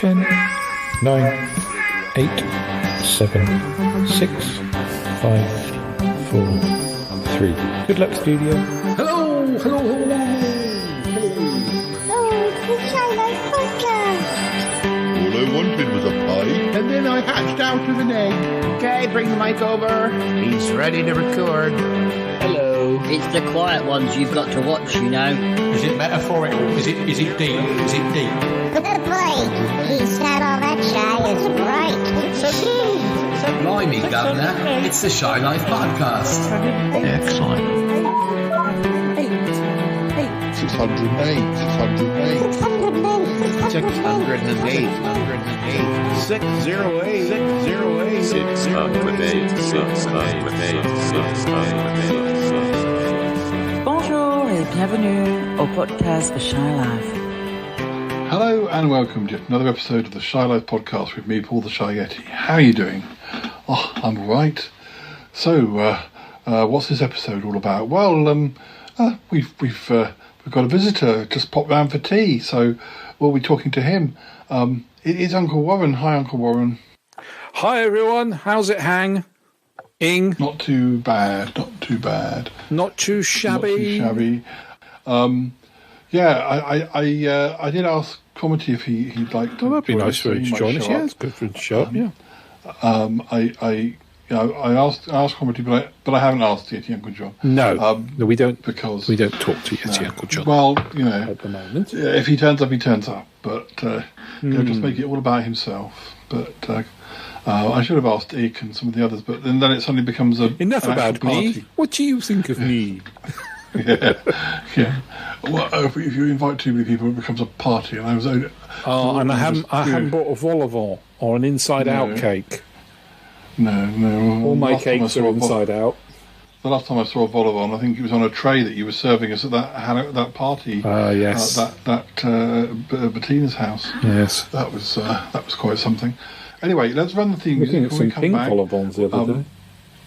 10, 9, 8, 7, 6, 5, 4, 3. Good luck, studio. Hello. Oh, it's the Shy Life Podcast. All I wanted was a pie, and then I hatched out of an egg. Okay, bring the mic over. He's ready to record. Hello. It's the quiet ones you've got to watch, you know. Is it metaphorical? Is it deep? Is it deep? Boy, he said all that shy is right. So Blimey, Governor, it's the Shy Life Podcast. Excellent. 608. 608. Bonjour et bienvenue au podcast The Shy Life. Hello and welcome to another episode of the Shy Life Podcast with me, Paul the Shy Yeti. How are you doing? Oh, I'm all right. So, what's this episode all about? Well, we've got a visitor just popped round for tea, so we'll be talking to him. It is Uncle Warren. Hi, Uncle Warren. Hi, everyone. How's it hang? Ing? Not too bad. Not too bad. Not too shabby. Not too shabby. Yeah, I did ask Comity if he'd like to. Oh, that'd be nice for him to join us. Yeah, up. it's good for him to show up. Yeah. I asked Comity, but I haven't asked Yeti Uncle John. No, we don't, because we don't talk to Yeti Uncle John. Well, you know, at the moment, if he turns up, he turns up. But he'll just make it all about himself. But I should have asked Ike and some of the others. But then it suddenly becomes enough about party. me. What do you think of me? Yeah. Well, if you invite too many people, it becomes a party. And I was. And I haven't bought a vol au vent or an inside-out cake. No. All my cakes are inside out. The last time I saw a vol au vent, I think it was on a tray that you were serving us at that party. Yes. Bettina's house. Yes. That was quite something. Anyway, let's run the theme music. Looking at some pink vol au vents the other day.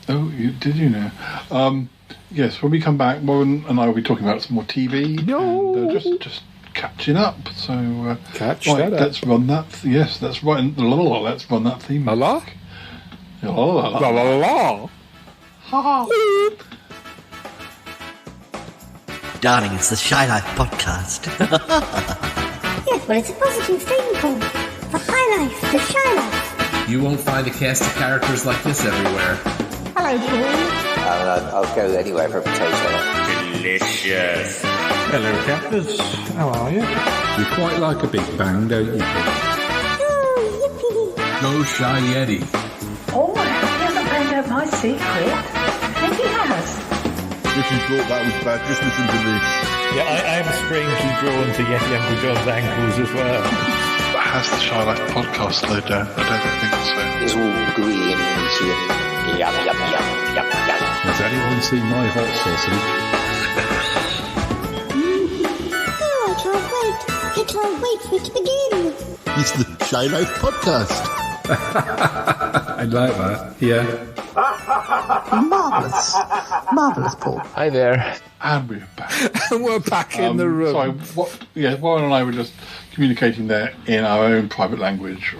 Oh, did you know? Yes, when we come back, Warren and I will be talking about some more TV. No. And, just catching up. So catch that up. Let's run that. Yes, that's right. Let's run that theme. La la. La la la. La la la. Ha. Darling, it's the Shy Life Podcast. yes, well, it's a positive thing, Paul. The High Life, the Shy Life. You won't find a cast of characters like this everywhere. Hello, Paul. I'll go anywhere for a potato. Delicious. Hello, Cappers. How are you? You quite like a Big Bang, don't you? Oh, yippee. Go Shy Yeti. Oh, he hasn't found out my secret. I think he has. If you thought that was bad, just listen to this. Yeah, I am strangely drawn to Yeti Uncle John's ankles as well. Has the Shy Life Podcast slowed down? I don't think so. It's all green and see. Yum. Has anyone seen my hot sausage? Oh, I can't wait for it to begin. It's the Shy Life Podcast. I like that. Yeah. Marvellous, Paul. Hi there. And we're back. We're back in the room. Sorry, Warren and I were just communicating there in our own private language.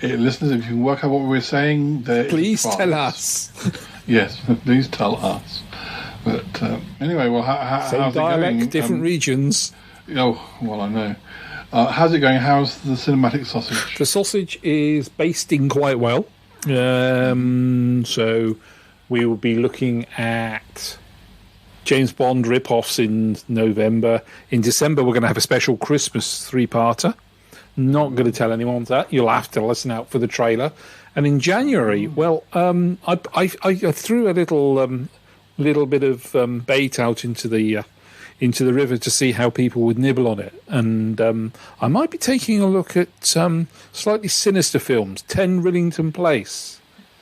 Listeners, if you can work out what we're saying, please tell us. Yes, please tell us. But anyway, well, how's Same it dialect, going? different regions. Oh, well, I know. How's it going? How's the cinematic sausage? The sausage is basting quite well. So we will be looking at James Bond rip-offs in November. In December, we're going to have a special Christmas three-parter. Not going to tell anyone that. You'll have to listen out for the trailer. And in January, well, I threw a little bit of bait out into the river to see how people would nibble on it. And I might be taking a look at slightly sinister films. 10 Rillington Place.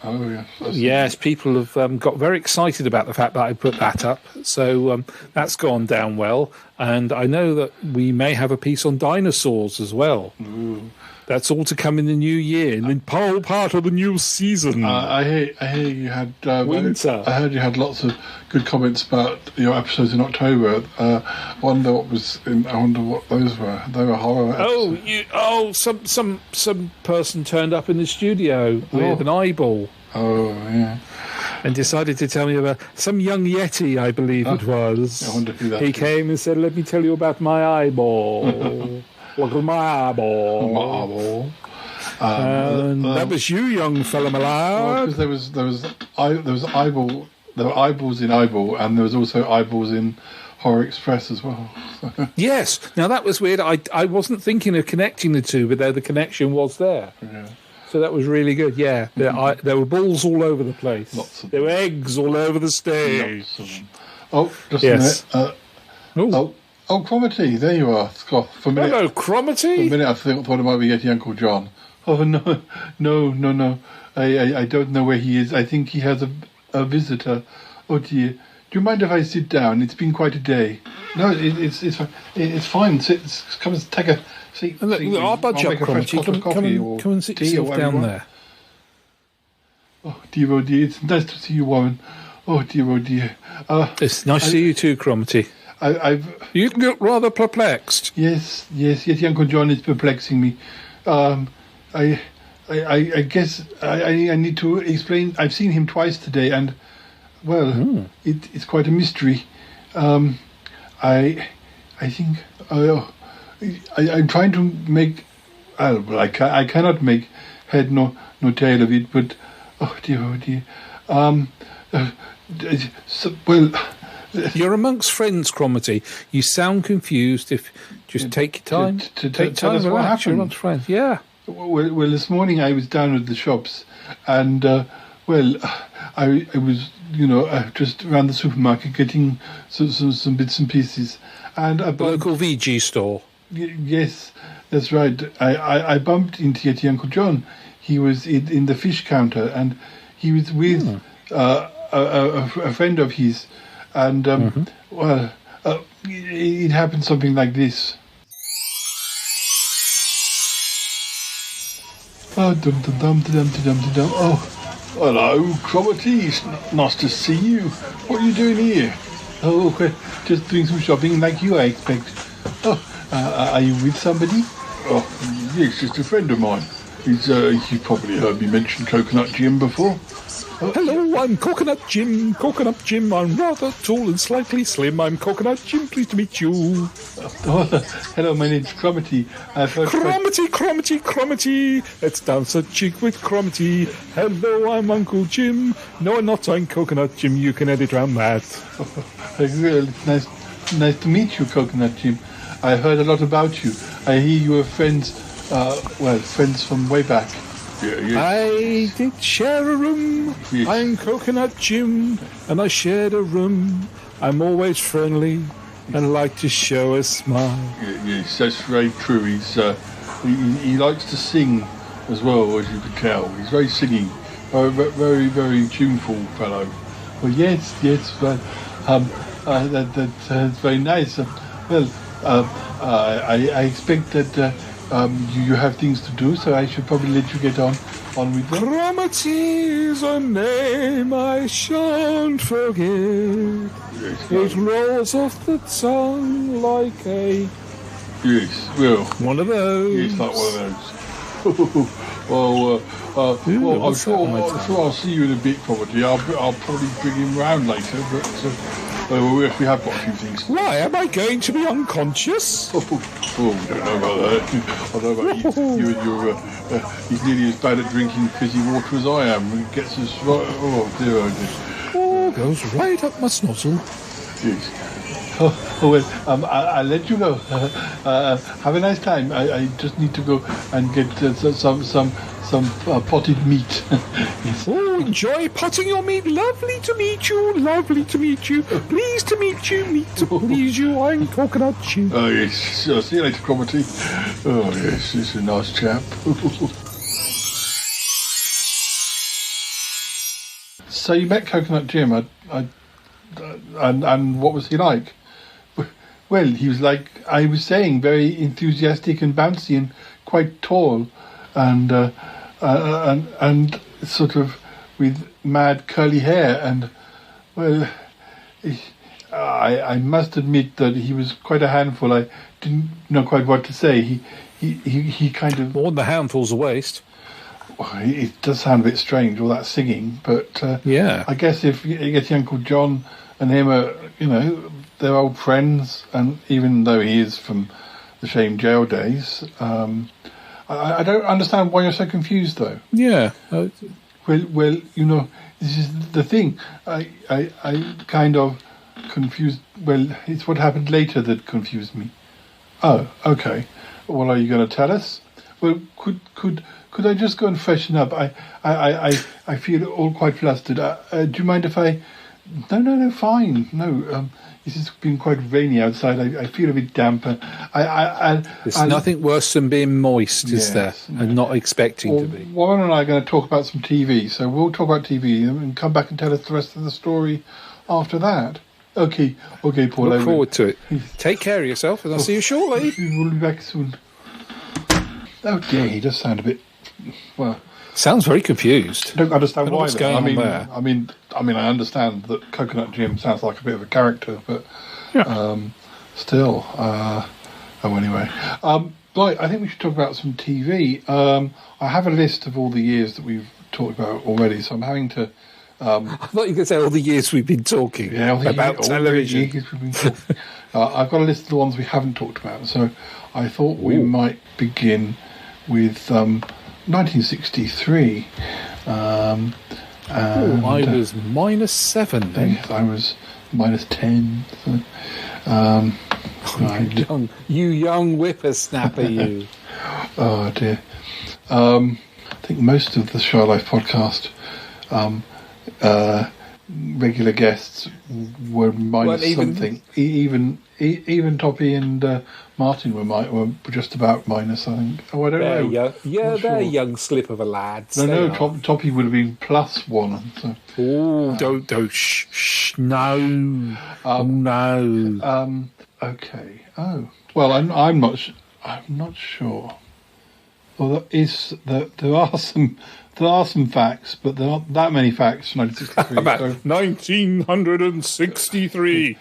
Oh, yes. Yes, people have got very excited about the fact that I put that up. So that's gone down well. And I know that we may have a piece on dinosaurs as well. Ooh. That's all to come in the new year, and then part of the new season. I hear you had winter. I heard you had lots of good comments about your episodes in October. I wonder what those were. They were horror episodes. Some person turned up in the studio with an eyeball. Oh, yeah. And decided to tell me about some young Yeti, I believe it was. I wonder who that He is. came and said, "Let me tell you about my eyeball." Look at my eyeball. My eyeball. And that was you, young fella, my lad. Because there were eyeballs in Eyeball, and there was also eyeballs in Horror Express as well. Yes. Now that was weird. I wasn't thinking of connecting the two, but the connection was there. Yeah. So that was really good. Yeah, there were balls all over the place. Lots of there were eggs all over the stage. Oh, just yes. a minute. Oh, Cromitty, there you are, Scott. For a minute, hello, Cromitty. For a minute, I thought it might be Yeti Uncle John. Oh no! I don't know where he is. I think he has a visitor. Oh dear. Do you mind if I sit down? It's been quite a day. No, it's fine. Come and take a seat. I'll budge up, Cromitty. Come and sit yourself down there. Oh dear, it's nice to see you, Warren. Oh dear. It's nice to see you too, Cromitty. You look rather perplexed. Yes, Yeti Uncle John is perplexing me. I guess I need to explain. I've seen him twice today, and it's quite a mystery. I think I'm trying to make. I cannot make head nor tail of it. But oh dear. You're amongst friends, Cromitty. You sound confused. If just take your time, take time. What happened? You're amongst friends. Yeah. Well, this morning I was down at the shops, and I was, just around the supermarket getting some bits and pieces, and a local VG store. Yes, that's right. I bumped into Yeti Uncle John. He was in the fish counter, and he was with a friend of his. And, it happened something like this. Oh, dum-dum-dum-dum-dum-dum. Oh, hello, Cromitty. It's nice to see you. What are you doing here? Oh, just doing some shopping like you, I expect. Oh, are you with somebody? Oh, yes, just a friend of mine. You've probably heard me mention Coconut Jim before. Hello, I'm Coconut Jim. Coconut Jim. I'm rather tall and slightly slim. I'm Coconut Jim. Pleased to meet you. Hello, my name's Cromitty. Cromitty. Let's dance a jig with Cromitty. Hello, I'm Uncle Jim. No, I'm not. I'm Coconut Jim. You can edit around that. It's nice to meet you, Coconut Jim. I heard a lot about you. I hear you were friends, friends from way back. Yes. I did share a room. Yes. I'm Coconut Jim, and I shared a room. I'm always friendly and like to show a smile. Yes, that's very true. He likes to sing as well, as you can tell. He's very singing, very, very tuneful fellow. Well, yes, but that's very nice. I expect that. You have things to do, so I should probably let you get on with them. Cromitty is a name I shan't forget. Yes, it rolls off the tongue like a... Yes, well... one of those. Yes, like one of those. I'm sure I'll see you in a bit, probably. I'll probably bring him round later, but... we have got a few things. Why, am I going to be unconscious? We don't know about that. I don't know about he's nearly as bad at drinking fizzy water as I am. It gets us right... Oh, dear. Oh, goes right up my snozzle. Yes. I'll let you go. Have a nice time. I just need to go and get some potted meat. Yes. Oh, enjoy potting your meat. Lovely to meet you. Pleased to meet you. Meet to please you. I'm Coconut Jim. Oh, yes. See you later, Cromitty. Oh, yes. He's a nice chap. So you met Coconut Jim. And what was he like? Well, he was like I was saying, very enthusiastic and bouncy and quite tall, and sort of with mad curly hair, and well, I must admit that he was quite a handful. I didn't know quite what to say. He kind of more than the handfuls of waste. Well, it does sound a bit strange, all that singing, but yeah, I guess if Uncle John and him are, they're old friends, and even though he is from the Shame jail days, I don't understand why you're so confused, though. Yeah. Well, this is the thing. I kind of confused. Well, it's what happened later that confused me. Oh, okay. Well, are you going to tell us? Well, could I just go and freshen up? I feel all quite flustered. Do you mind if I? No, fine. No, this has been quite rainy outside. I feel a bit damp. There's nothing worse than being moist, is there? And not expecting to be. Warren and I are going to talk about some TV, so we'll talk about TV and come back and tell us the rest of the story after that. Okay, Paul. Look forward to it. Take care of yourself, and I'll see you shortly. We'll be back soon. Oh dear, he does sound a bit. Well, sounds very confused. I don't understand why. What's going on there? I mean, I understand that Coconut Jim sounds like a bit of a character, but still. Anyway, right. I think we should talk about some TV. I have a list of all the years that we've talked about already, so I'm having to. I thought you could say all the years we've been talking about television. I've got a list of the ones we haven't talked about, so I thought we might begin with 1963. I was -7 then. Yes, I was -10. So, right. You young whippersnapper, you. Oh dear. I think most of the Shy Life podcast regular guests were minus something. Even Toppy and Martin were just about minus, I think. Oh, I don't know. They're a young slip of a lads. No, Toppy would have been +1. So. Oh, don't, shh, no. No. Okay. Oh, well, I'm not sure. Well, there are some facts, but there aren't that many facts from 1963. About 1963.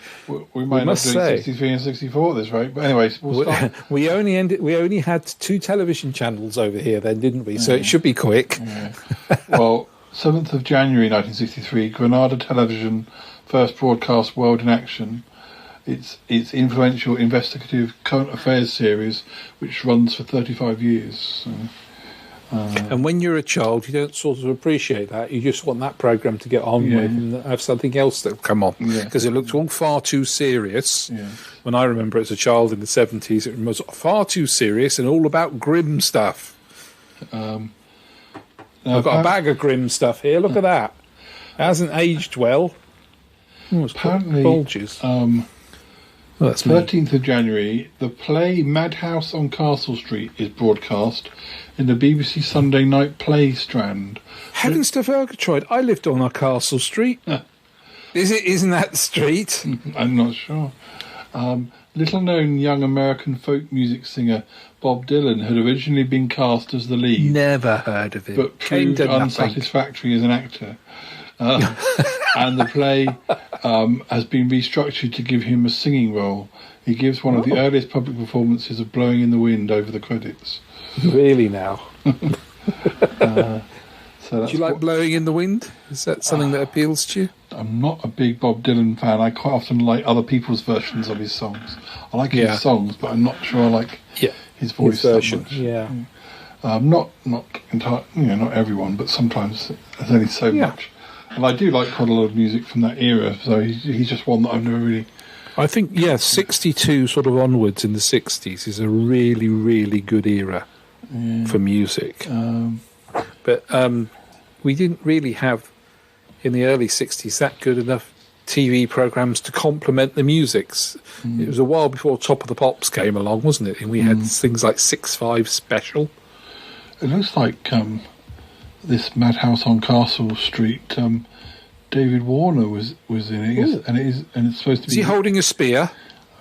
We might not do 63 and 64 at this rate, but anyways, we'll start. We only had 2 television channels over here then, didn't we? So it should be quick. Yeah. Well, 7th of January 1963, Granada Television first broadcast World in Action. Its influential investigative current affairs series, which runs for 35 years. So, and when you're a child, you don't sort of appreciate that. You just want that programme to get on with and have something else that'll come on. Because it looked all far too serious. Yeah. When I remember as a child in the 70s, it was far too serious and all about grim stuff. I've got a bag of grim stuff here. Look at that. It hasn't aged well. Apparently, bulges. Well, 13th of January, the play Madhouse on Castle Street is broadcast in the BBC Sunday Night Play strand. Heavens to Purgatroyd, I lived on our Castle Street. Isn't that the street? I'm not sure. Little-known young American folk music singer Bob Dylan had originally been cast as the lead. Never heard of him. But proved unsatisfactory as an actor. And the play has been restructured to give him a singing role. He gives one of the earliest public performances of Blowing in the Wind over the credits. Really now? So do you like Blowing in the Wind? Is that something that appeals to you? I'm not a big Bob Dylan fan. I quite often like other people's versions of his songs. I like his songs, but I'm not sure I like his voice version. That much. Yeah. Not entirely, not everyone, but sometimes there's only so much. And I do like quite a lot of music from that era, so he's just one that I've never really... I think, 62 sort of onwards in the 60s is a really, really good era for music. But we didn't really have, in the early 60s, that good enough TV programmes to complement the musics. It was a while before Top of the Pops came along, wasn't it? And we had things like 6-5 Special. It looks like... this Madhouse on Castle Street, David Warner was in it, and it's supposed to be. Is he holding a spear?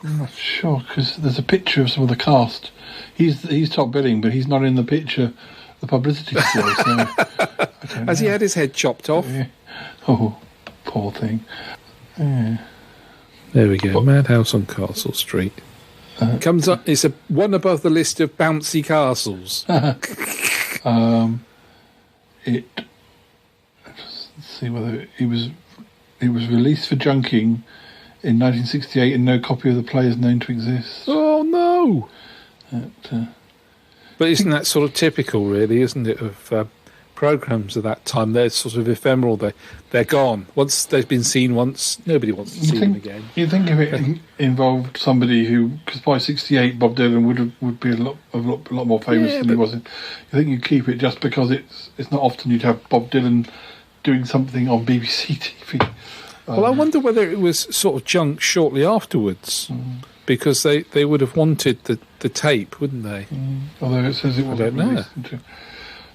I'm not sure, because there's a picture of some of the cast. He's top billing, but he's not in the picture, the publicity still. So Has he had his head chopped off? Yeah. Oh, poor thing. Yeah. There we go. Madhouse on Castle Street. Comes up. It's one above the list of bouncy castles. Let's see whether it was released for junking in 1968, and no copy of the play is known to exist. Oh no! But isn't that sort of typical, really, isn't it, of programmes of that time? They're sort of ephemeral. They're gone. Once they've been seen once, nobody wants to see them again. You think if it involved somebody who, because by 68 Bob Dylan would be a lot more famous than he was. You think you'd keep it just because it's not often you'd have Bob Dylan doing something on BBC TV. Well, I wonder whether it was sort of junked shortly afterwards, because they would have wanted the tape, wouldn't they? Although it says it wasn't released until...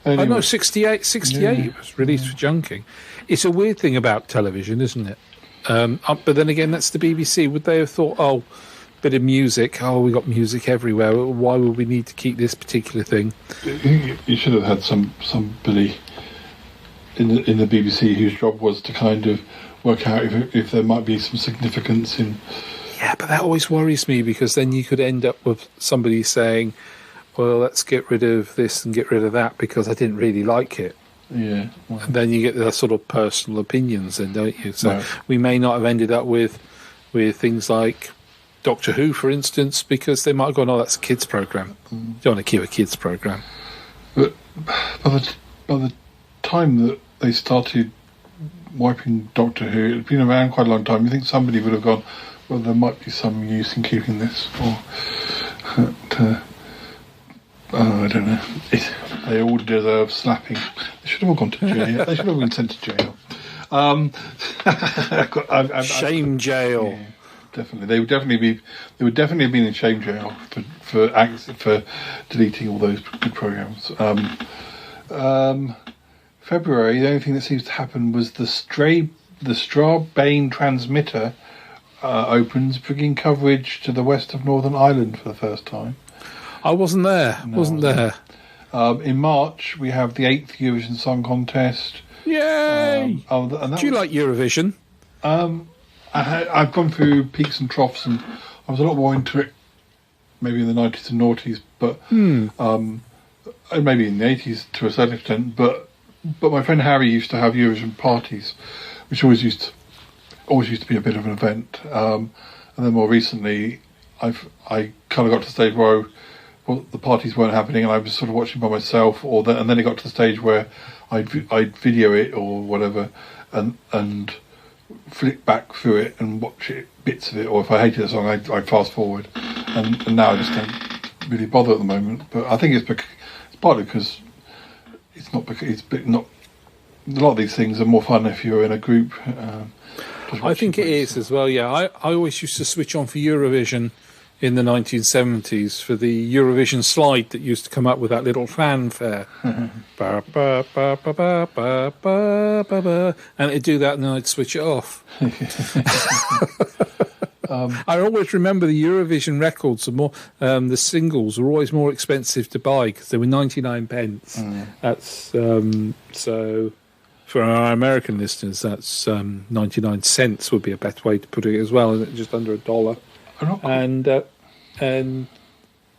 Anyway. Oh no, 68 it was released for junking. It's a weird thing about television, isn't it? But then again, that's the BBC. Would they have thought, oh, bit of music, we got music everywhere, why would we need to keep this particular thing? You should have had somebody in the BBC whose job was to kind of work out if there might be some significance in... Yeah, but that always worries me, because then you could end up with somebody saying, well, let's get rid of this and get rid of that because I didn't really like it. Yeah. Well. And then you get the sort of personal opinions then, don't you? So we may not have ended up with things like Doctor Who, for instance, because they might have gone, oh, that's a kids' programme. You don't want to keep a kids' programme. But by the time that they started wiping Doctor Who, it had been around quite a long time. You think somebody would have gone, well, there might be some use in keeping this, or... I don't know. They all deserve slapping. They should have all gone to jail. They should have been sent to jail. Shame jail. Yeah, definitely. They would definitely have been in shame jail for deleting all those good programs. February, the only thing that seems to happen was the Strabane transmitter opens, bringing coverage to the west of Northern Ireland for the first time. I wasn't there. In March, we have the 8th Eurovision Song Contest. Yay! Do you like Eurovision? I've gone through peaks and troughs, and I was a lot more into it maybe in the 90s and noughties, but maybe in the 80s to a certain extent. But my friend Harry used to have Eurovision parties, which always used to be a bit of an event. And then more recently, I kind of got to the stage where the parties weren't happening, and I was sort of watching by myself, and then it got to the stage where I'd video it or whatever, and flick back through it and watch it, bits of it, or if I hated a song, I'd fast forward, and now I just don't really bother at the moment. But I think it's partly because it's not a lot of these things are more fun if you're in a group. I think it is as well. Yeah, I always used to switch on for Eurovision in the 1970s for the Eurovision slide that used to come up with that little fanfare. Ba, ba, ba, ba, ba, ba, ba, ba, ba. And it'd do that and then I'd switch it off. I always remember the Eurovision records are more, the singles were always more expensive to buy because they were 99 pence. That's so for our American listeners, that's 99 cents would be a better way to put it as well, isn't it? Just under $1. And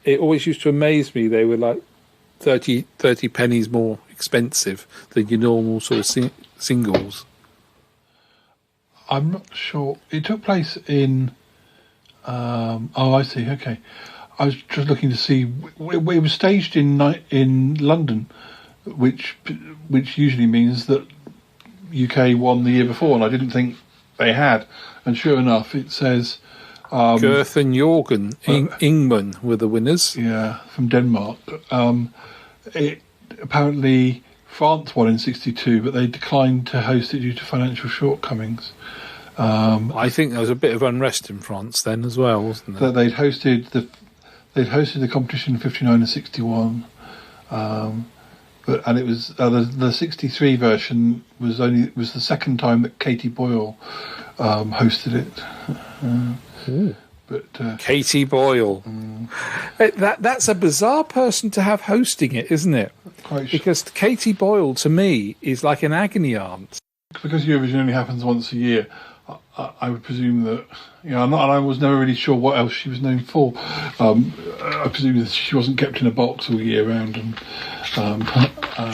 it always used to amaze me. They were like 30 pennies more expensive than your normal sort of singles. I'm not sure. It took place in... I see. Okay. I was just looking to see... It was staged in London, which usually means that UK won the year before, and I didn't think they had. And sure enough, it says... Girth and Jorgen Ingman were the winners. Yeah, from Denmark. Apparently, France won in '62, but they declined to host it due to financial shortcomings. I think there was a bit of unrest in France then as well, wasn't there? They'd hosted the competition in '59 and '61, and it was the '63 version was the second time that Katie Boyle hosted it. But Katie Boyle. That's a bizarre person to have hosting it, isn't it? Because Katie Boyle, to me, is like an agony aunt. Because Eurovision only happens once a year, I would presume that, and I was never really sure what else she was known for. I presume that she wasn't kept in a box all year round. And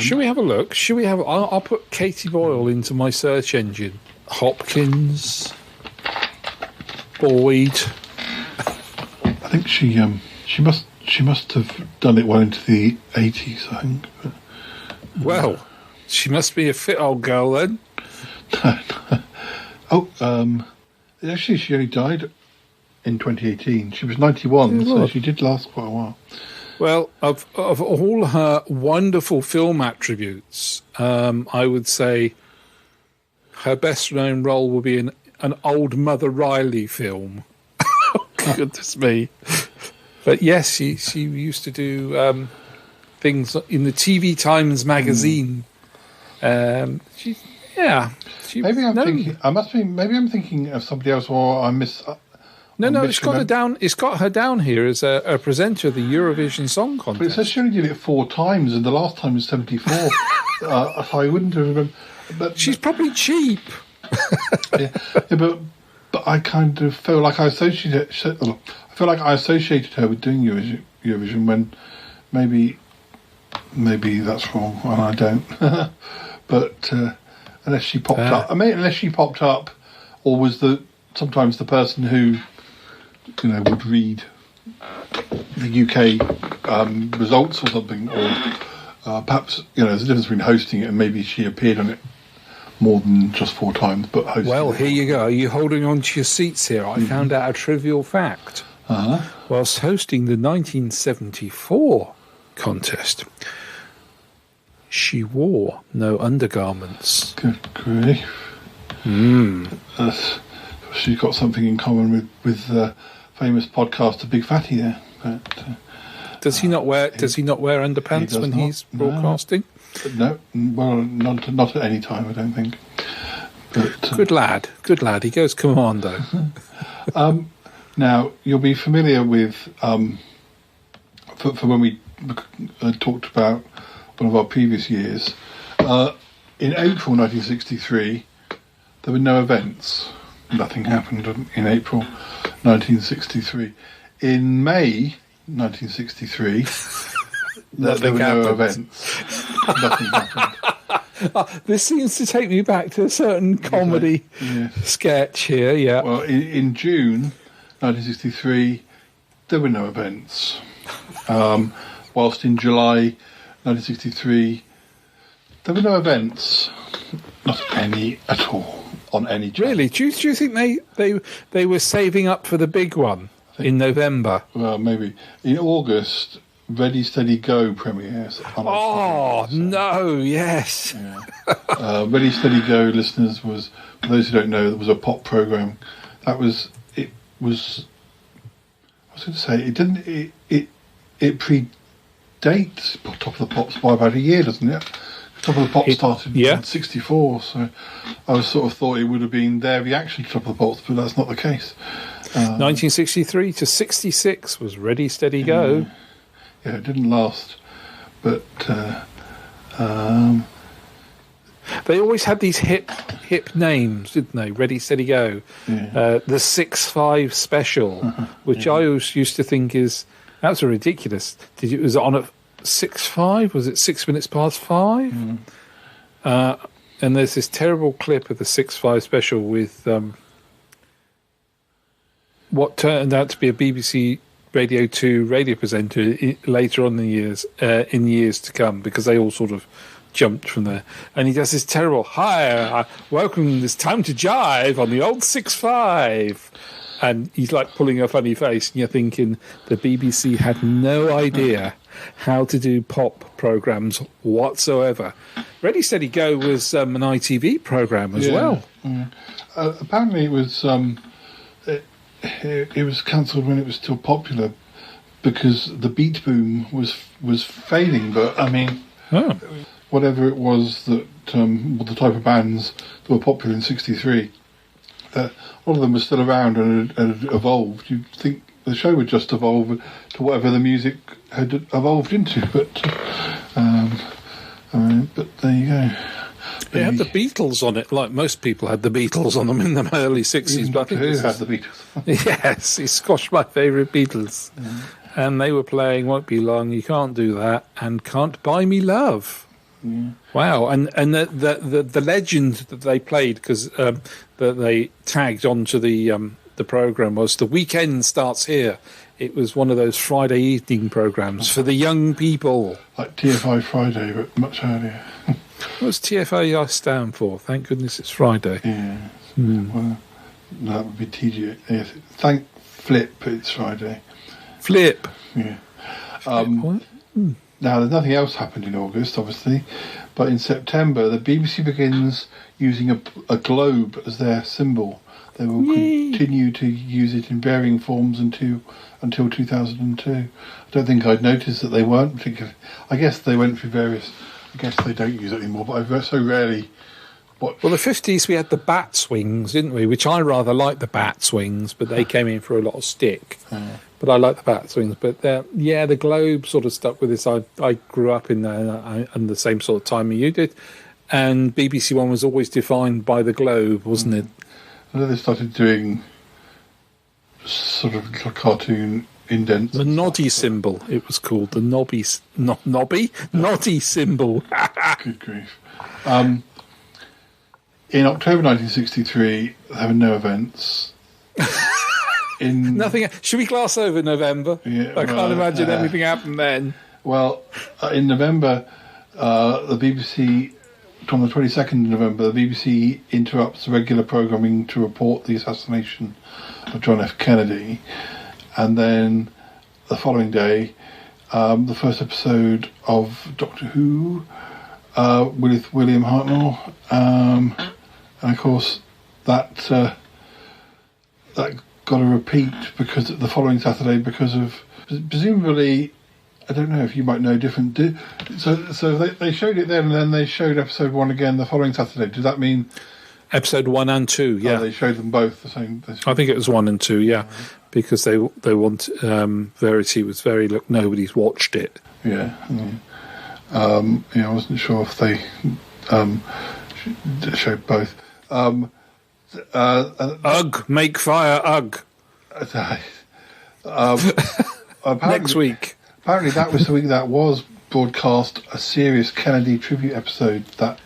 should we have a look? I'll put Katie Boyle into my search engine. Hopkins, Boyd. I think she must have done it well into the 80s, I think. But, well, she must be a fit old girl then. Actually, she only died in 2018. She was 91, so she did last quite a while. Well, of all her wonderful film attributes, I would say her best known role will be in an old Mother Riley film. Goodness me. But yes, she used to do things in the TV Times magazine. Maybe I'm thinking of somebody else, or I miss. No, it's got her down. It's got her down here as a presenter of the Eurovision Song Contest. But it says she only did it 4 times, and the last time was 74. So I wouldn't have remembered. But she's probably cheap. But I kind of feel like I associated her with doing Eurovision when maybe that's wrong, and I don't. But unless she popped up, or was sometimes the person who would read the UK results or something, or perhaps there's a difference between hosting it and maybe she appeared on it more than just 4 times, but hosting. Well, here you go. Are you holding on to your seats here? I found out a trivial fact. Whilst hosting the 1974 contest, she wore no undergarments. Good grief. She's got something in common with the famous podcaster Big Fatty there. But, does he not wear underpants when he's broadcasting? No, well, not at any time, I don't think. But, good lad. He goes commando. Now, you'll be familiar with, for when we talked about one of our previous years, in April 1963, there were no events. Nothing happened in April 1963. In May 1963, there were no events. Nothing happened. This seems to take me back to a certain comedy sketch here, yeah. Well, in June 1963, there were no events. Whilst in July 1963, there were no events. Not any at all on any channel. Really? Do you think they were saving up for the big one in November? Well, maybe. In August, Ready, Steady, Go premieres. No, yes. Yeah. Ready, Steady, Go, listeners, was, for those who don't know, it was a pop programme. I was going to say, it predates Top of the Pops by about a year, doesn't it? Top of the Pops started in 64, so I was sort of thought it would have been their reaction to Top of the Pops, but that's not the case. 1963 to 66 was Ready, Steady, Go. Yeah, it didn't last, but they always had these hip names, didn't they? Ready, Steady, Go. Yeah. The 6-5 special, which I always used to think that's ridiculous. Was it on at 6-5? Was it 6 minutes past 5? And there's this terrible clip of the 6-5 special with what turned out to be a BBC Radio 2 radio presenter later on in years to come, because they all sort of jumped from there. And he does this terrible, "Hi, welcome, it's time to jive on the old 6-5." And he's like pulling a funny face, and you're thinking the BBC had no idea how to do pop programmes whatsoever. Ready, Steady, Go was an ITV programme as well. Yeah. Apparently it was it was cancelled when it was still popular because the beat boom was fading. But I mean, whatever it was that the type of bands that were popular in '63, that all of them were still around and had evolved, you'd think the show would just evolve to whatever the music had evolved into. But there you go. They had the Beatles on it, like most people had the Beatles on them in the early 60s. But I think who had the Beatles? Yes, he squashed my favourite Beatles. Yeah. And they were playing Won't Be Long, You Can't Do That, and Can't Buy Me Love. Yeah. Wow, and the legend that they played, because that they tagged onto the programme, was The Weekend Starts Here. It was one of those Friday evening programmes for the young people. Like TFI Friday, but much earlier. What's TFI stand for? Thank goodness it's Friday. Yeah. Well, that would be TGA. Yes. Thank Flip, it's Friday. Flip. Yeah. Now, there's nothing else happened in August, obviously, but in September, the BBC begins using a globe as their symbol. They will continue to use it in varying forms until 2002. I don't think I'd noticed that they weren't particularly. I guess they went through various. I guess they don't use it anymore, but I've so rarely watched. Well, the 50s we had the bat swings, didn't we? Which I rather like the bat swings, but they came in for a lot of stick. But I like the bat swings. But the globe sort of stuck with this. I grew up in the same sort of time you did, and BBC One was always defined by the globe, wasn't it? And then they started doing sort of little cartoon indents. The noddy symbol, it was called. The noddy symbol. Good grief. In October 1963, there were no events. Nothing. Should we gloss over November? Yeah, I can't imagine anything happened then. Well, in November, the BBC, on the 22nd of November, the BBC interrupts regular programming to report the assassination of John F. Kennedy. And then the following day, the first episode of Doctor Who with William Hartnell. And of course, that got a repeat because the following Saturday, because of presumably, I don't know if you might know different. So they showed it then, and then they showed episode 1 again the following Saturday. Does that mean episode 1 and 2? Yeah, they showed them both the same. I think it was 1 and 2. Yeah, because they want Verity was very look. Nobody's watched it. Yeah. I wasn't sure if they showed both. Ugh, make fire, ugh. Next week. Apparently that was the week that was broadcast a serious Kennedy tribute episode that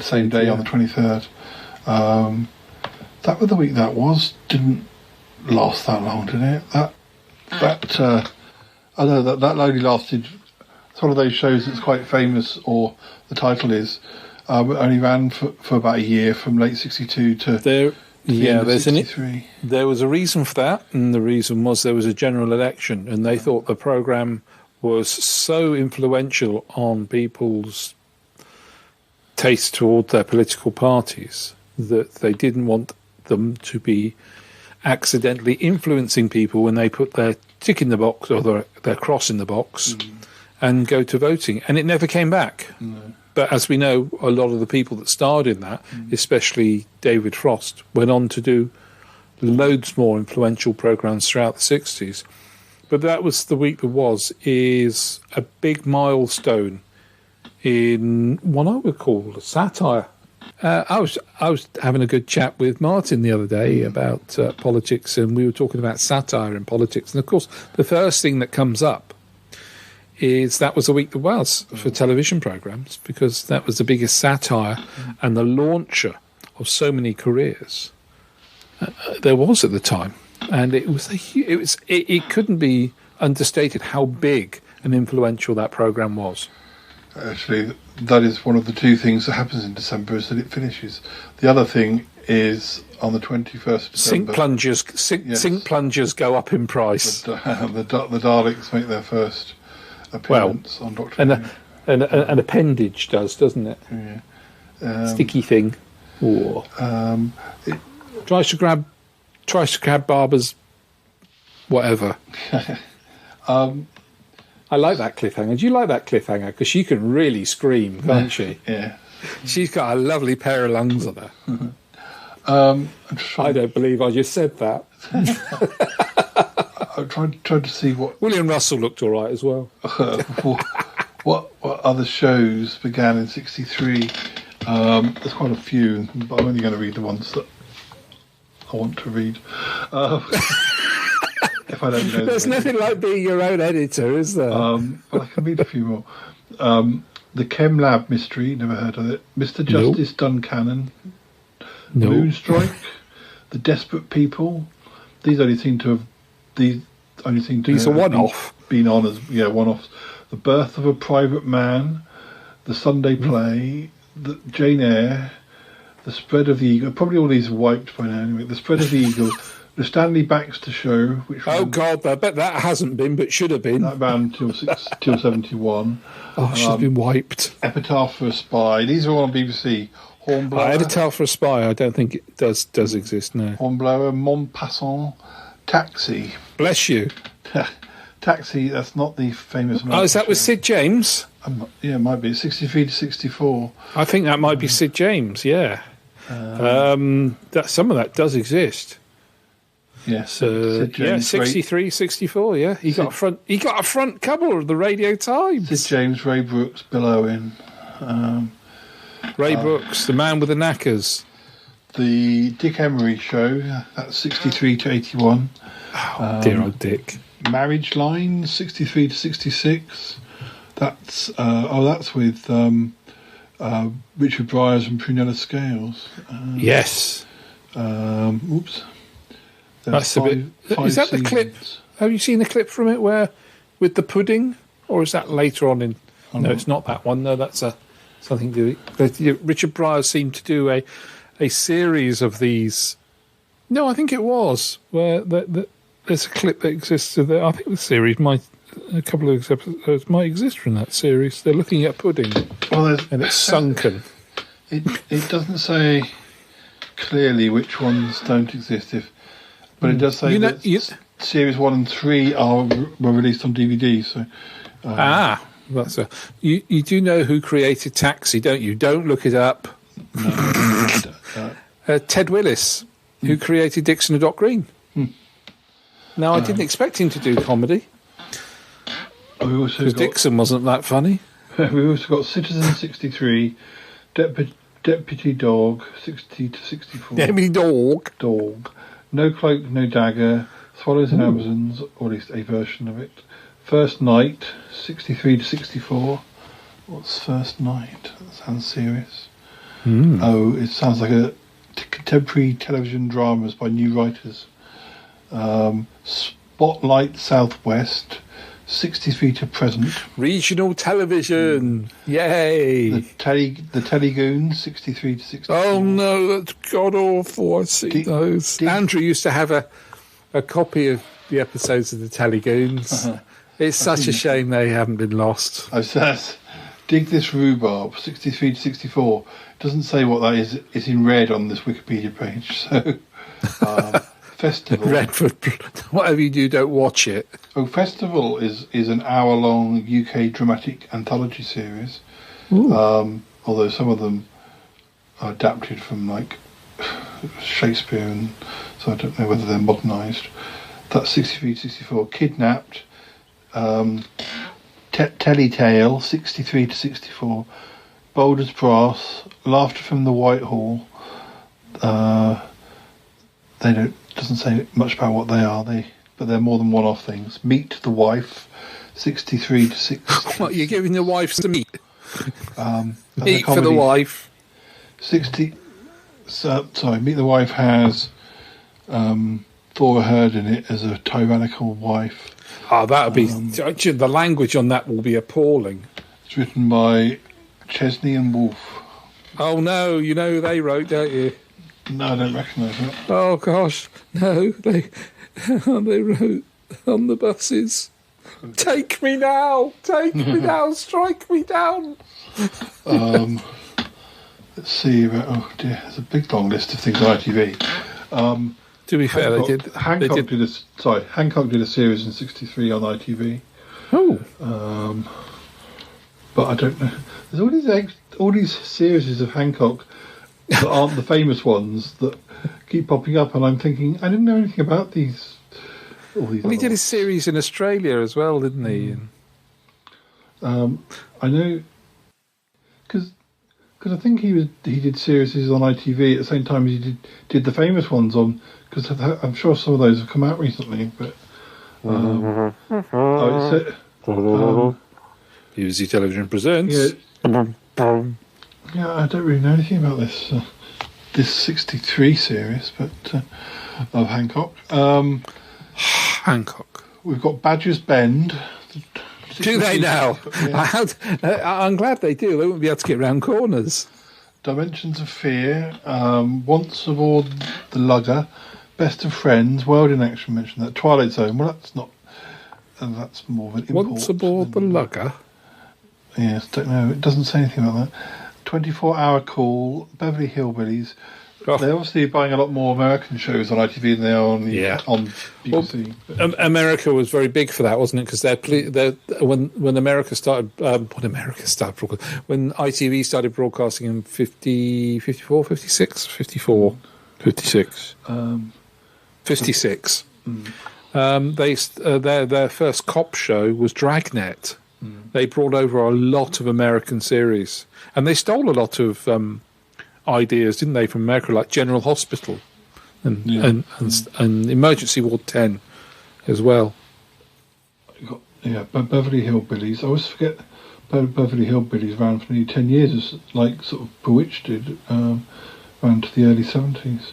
same day on the 23rd. That was the week that was. Didn't last that long, did it? I know that only lasted. It's one of those shows that's quite famous, or the title is, only ran for about a year, from late 62 to the end of 63. There was a reason for that, and the reason was there was a general election, and they thought the programme was so influential on people's taste toward their political parties that they didn't want them to be accidentally influencing people when they put their tick in the box or their cross in the box and go to voting. And it never came back. No. But as we know, a lot of the people that starred in that, especially David Frost, went on to do loads more influential programmes throughout the 60s. But that was the week that is a big milestone in what I would call a satire. I was having a good chat with Martin the other day about politics, and we were talking about satire in politics. And of course, the first thing that comes up is that was the week that was for television programmes, because that was the biggest satire and the launcher of so many careers there was at the time. And it couldn't be understated how big and influential that programme was. Actually, that is one of the two things that happens in December, is that it finishes. The other thing is on the 21st of December. Sink plungers go up in price. The Daleks make their first appearance on Doctor Who. And an appendage doesn't it? Yeah. Sticky thing. Tries to grab Barbara's whatever. I like that cliffhanger. Do you like that cliffhanger? Because she can really scream, can't she? Yeah. She's got a lovely pair of lungs on her. I don't believe I just said that. I'm trying to see what William Russell looked all right as well. what other shows began in '63. There's quite a few, but I'm only going to read the ones that I want to read. If I don't know, there's nothing like being your own editor, is there? But I can read a few more. The Chem Lab Mystery, never heard of it. Mr. Justice Duncannon. No. Moonstrike. The Desperate People. These only seem to have these are one-off. Been on as one-offs. The Birth of a Private Man. The Sunday Play. The Jane Eyre. The Spread of the Eagle. Probably all these are wiped by now. Anyway, The Spread of the Eagle. The Stanley Baxter Show, which God, I bet that hasn't been, but should have been. That ran till 71. Oh, she's been wiped. Epitaph for a Spy. These are all on BBC. Hornblower. Epitaph for a Spy. I don't think it does exist now. Hornblower, Montpassant, Taxi. Bless you. Taxi. That's not the famous. Oh, is that with Sid James? Yeah, it might be 63 to 64. I think that might be Sid James. Yeah. That some of that does exist. Yes, 63, 64. Yeah, he got a front cover of the Radio Times. Sid James, Ray Brooks, Bill Owen, Ray Brooks, the man with the knackers. The Dick Emery Show. That's 63 to 81. Oh, dear old Dick. Marriage Line, 63 to 66. That's with Richard Briers and Prunella Scales. Yes. Oops. That's a bit. Is that the clip? Have you seen the clip from it where with the pudding, or is that later on in? No, it's not that one. No, that's something to do. Richard Briers seemed to do a series of these. No, I think it was where there's a clip that exists. I think the series a couple of episodes might exist from that series. They're looking at pudding, and it's sunken. It doesn't say clearly which ones don't exist. But it does say that series 1 and 3 were released on DVD. So, that's you do know who created Taxi, don't you? Don't look it up. No, Ted Willis, who created Dixon and Doc Green. Now, I didn't expect him to do comedy because Dixon wasn't that funny. We've also got Citizen 63, Deputy Dog 60 to 64. Deputy Dog. No Cloak, No Dagger, Swallows and Amazons, or at least a version of it. First Night, 63 to 64. What's First Night? That sounds serious. Oh, it sounds like a contemporary television dramas by new writers. Spotlight Southwest, 63 to present. Regional television, yay! The Telegoons, 63 to 64. Oh no, that's god awful. I see those. Andrew used to have a copy of the episodes of the Telegoons. It's such a shame they haven't been lost. Dig This Rhubarb, 63 to 64. Doesn't say what that is. It's in red on this Wikipedia page. So, Festival. Redford, whatever you do, don't watch it. Oh, Festival is an hour-long UK dramatic anthology series. Although some of them are adapted from like Shakespeare, and so I don't know whether they're modernised. That's 63 to 64. Kidnapped. Tellytale, 63 to 64. Boulder's Brass. Laughter from the Whitehall. Doesn't say much about what they are. But they're more than one-off things. Meet the Wife, 63 to 60. What, you're giving the wife some meat? Eat for the wife. 60. Meet the Wife has Thora Heard in it as a tyrannical wife. Oh, that'll be the language on that will be appalling. It's written by Chesney and Wolfe. Oh no, you know who they wrote, don't you? No, I don't recognise it. Oh gosh, no, they wrote on the buses. Take me now, strike me down. Let's see. Oh dear, there's a big long list of things on ITV. To be fair, Hancock did a series in '63 on ITV. Oh. But I don't know. There's all these series of Hancock that aren't the famous ones that keep popping up, and I'm thinking I didn't know anything about these. All these. Well, he did a series in Australia as well, didn't he? I know because I think he did series on ITV at the same time as he did the famous ones on. Because I'm sure some of those have come out recently, but BBC Television presents. Yeah, I don't really know anything about this 63 series, but of Hancock. Hancock. We've got Badger's Bend. Do they now? Yeah. I'm glad they do. They won't be able to get round corners. Dimensions of Fear. Once Aboard the Lugger. Best of Friends. World in Action mentioned that. Twilight Zone. Well, that's not. That's more of an import. Once Aboard the Lugger. Yes, don't know. It doesn't say anything about that. 24-Hour Call. Beverly Hillbillies. Oh. They're obviously buying a lot more American shows on ITV than they are on BBC. Well, America was very big for that, wasn't it? Because when America started, when ITV started broadcasting in 54, 56, 54, 56, 56. Their first cop show was Dragnet. They brought over a lot of American series, and they stole a lot of ideas, didn't they, from America, like General Hospital and Emergency Ward 10 as well. Beverly Hillbillies. I always forget Beverly Hillbillies ran for nearly 10 years, like sort of Bewitched did, ran to the early 70s.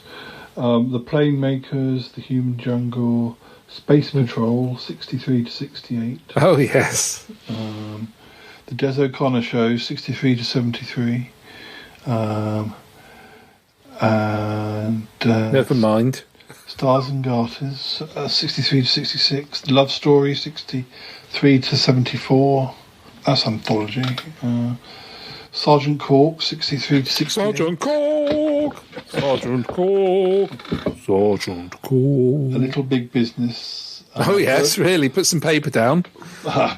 The Planemakers, The Human Jungle, Space Patrol, 63 to 68. Oh, yes. The Des O'Connor Show, 63 to 73. Never mind. Stars and Garters, 63 to 66. The Love Story, 63 to 74. That's anthology. Sergeant Cork, 63 to 68. Sergeant Cork! Sergeant Cork! Sergeant Cork! A Little Big Business. Oh, yes, really. Put some paper down.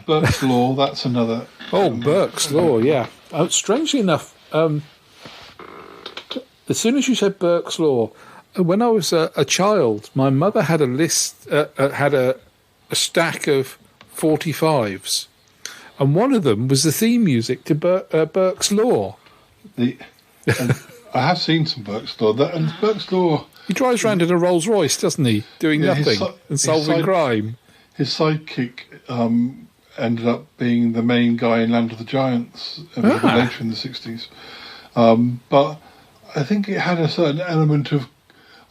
Burke's Law, that's another. Oh, Burke's Law, yeah. Strangely enough, as soon as you said Burke's Law, when I was a child, my mother had a list, had a stack of 45s, and one of them was the theme music to Burke's Law. I have seen some Burke's Law. And Burke's Law... He drives around in a Rolls Royce, doesn't he? Doing nothing and solving crime. His sidekick ended up being the main guy in Land of the Giants later in the 60s. But I think it had a certain element of,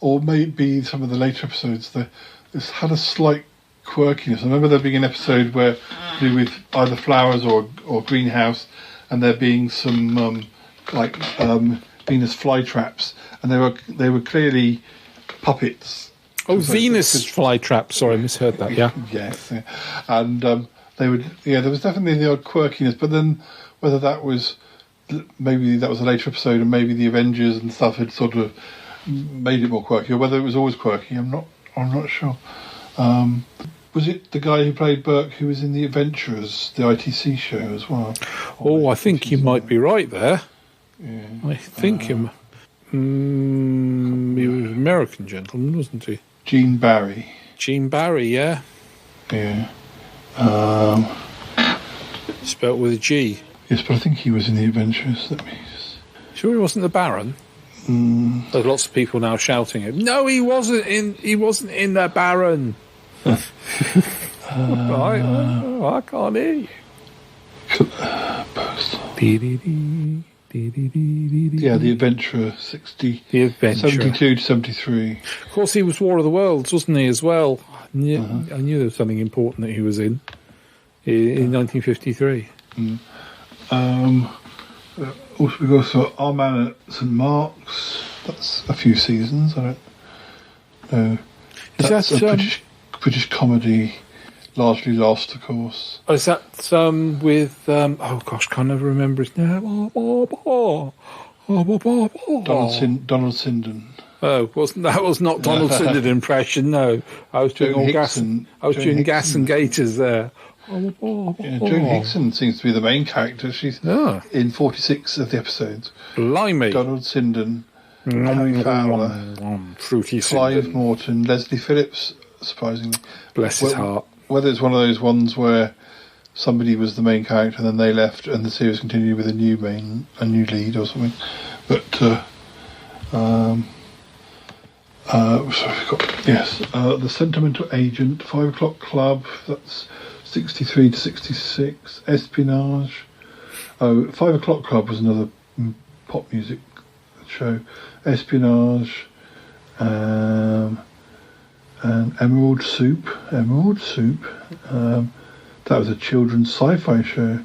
or maybe some of the later episodes, this had a slight quirkiness. I remember there being an episode where to do with either flowers or greenhouse, and there being some Venus flytraps, and they were clearly puppets. Oh, Venus flytraps! Sorry, I misheard that. Yeah, yes, yeah. And they would. Yeah, there was definitely the odd quirkiness, but then whether that was maybe that was a later episode, and maybe the Avengers and stuff had sort of made it more quirky, or whether it was always quirky. I'm not sure. Was it the guy who played Burke who was in The Adventurers, the ITC show as well? Oh, I think you might be right there. Yeah. I think he was an American gentleman, wasn't he? Gene Barry. Gene Barry, yeah. Yeah. Spelt with a G. Yes, but I think he was in The Adventurers. Sure he wasn't the Baron? There's lots of people now shouting it. No, he wasn't in the Baron. I can't hear you. Yeah, The Adventurer, 72 to 73. Of course, he was War of the Worlds, wasn't he, as well? I knew there was something important that he was in 1953. Also, we've also Our Man at St Mark's. That's a few seasons, I don't know. That's a British comedy, largely lost, of course. Oh, is that with oh gosh, can't never remember his name. Donald Sinden. Oh, that was not Donald Sinden impression. No, I was doing Gas and Gators there. Joan Hickson seems to be the main character. She's in 46 of the episodes. Blimey. Donald Sinden. Harry Fowler, fruity Clive soup. Morton, Leslie Phillips, surprisingly. Bless his heart. Whether it's one of those ones where somebody was the main character and then they left and the series continued with a new lead or something. But The Sentimental Agent, 5 O'Clock Club, that's 63 to 66, Espionage. 5 O'Clock Club was another pop music show. Espionage, and Emerald Soup. That was a children's sci-fi show,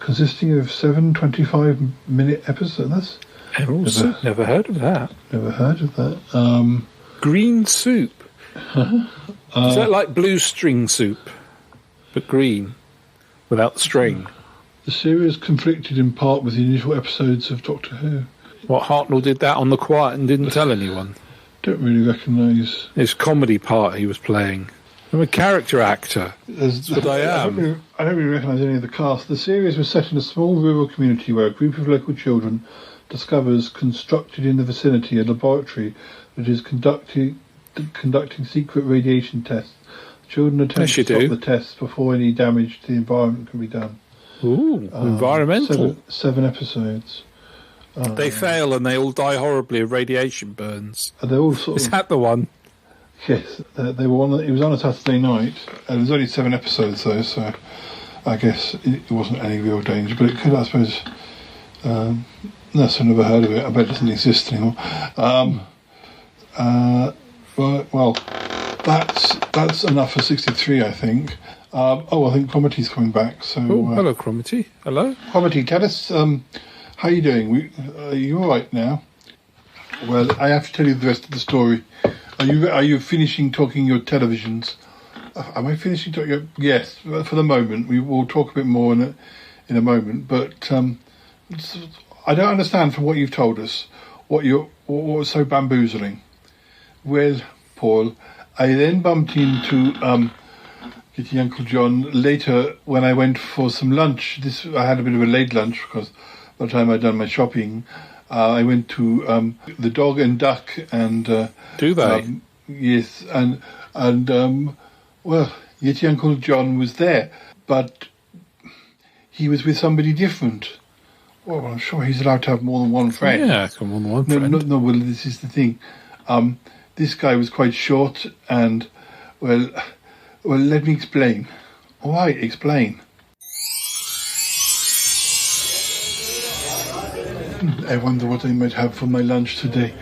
consisting of 7 25-minute episodes. Emerald Soup? Never heard of that. Green Soup? Is that like blue string soup, but green, without the string? The series conflicted in part with the initial episodes of Doctor Who. What, Hartnell did that on the quiet and didn't tell anyone? Don't really recognise. His comedy part he was playing. I'm a character actor. That's what I am. I don't really recognise any of the cast. The series was set in a small rural community where a group of local children discovers constructed in the vicinity a laboratory that is conducting secret radiation tests. The children attempt to stop the tests before any damage to the environment can be done. Ooh, environmental. 7 episodes. They fail and they all die horribly of radiation burns. They're all sort Is that the one? Yes, they were on. It was on a Saturday night, and there's only 7 episodes though, so I guess it wasn't any real danger. But it could, I suppose. No, so I've never heard of it. I bet it doesn't exist anymore. Well, that's enough for 63, I think. I think Cromity's coming back. So, hello, Cromity. Hello, Cromity. Tell us how you doing. Are you all right now? Well, I have to tell you the rest of the story. Are you finishing talking your televisions? Am I finishing talking? Yes, for the moment. We will talk a bit more in a moment. But I don't understand from what you've told us what was so bamboozling. Well, Paul, I then bumped into Kitty Uncle John later when I went for some lunch. I had a bit of a late lunch because by the time I'd done my shopping, I went to the Dog and Duck and. Do they? Yes, and Yeti Uncle John was there, but he was with somebody different. Well, I'm sure he's allowed to have more than one friend. Yeah, more than one friend. No. Well, this is the thing. This guy was quite short, and well, let me explain. All right, explain. I wonder what I might have for my lunch today.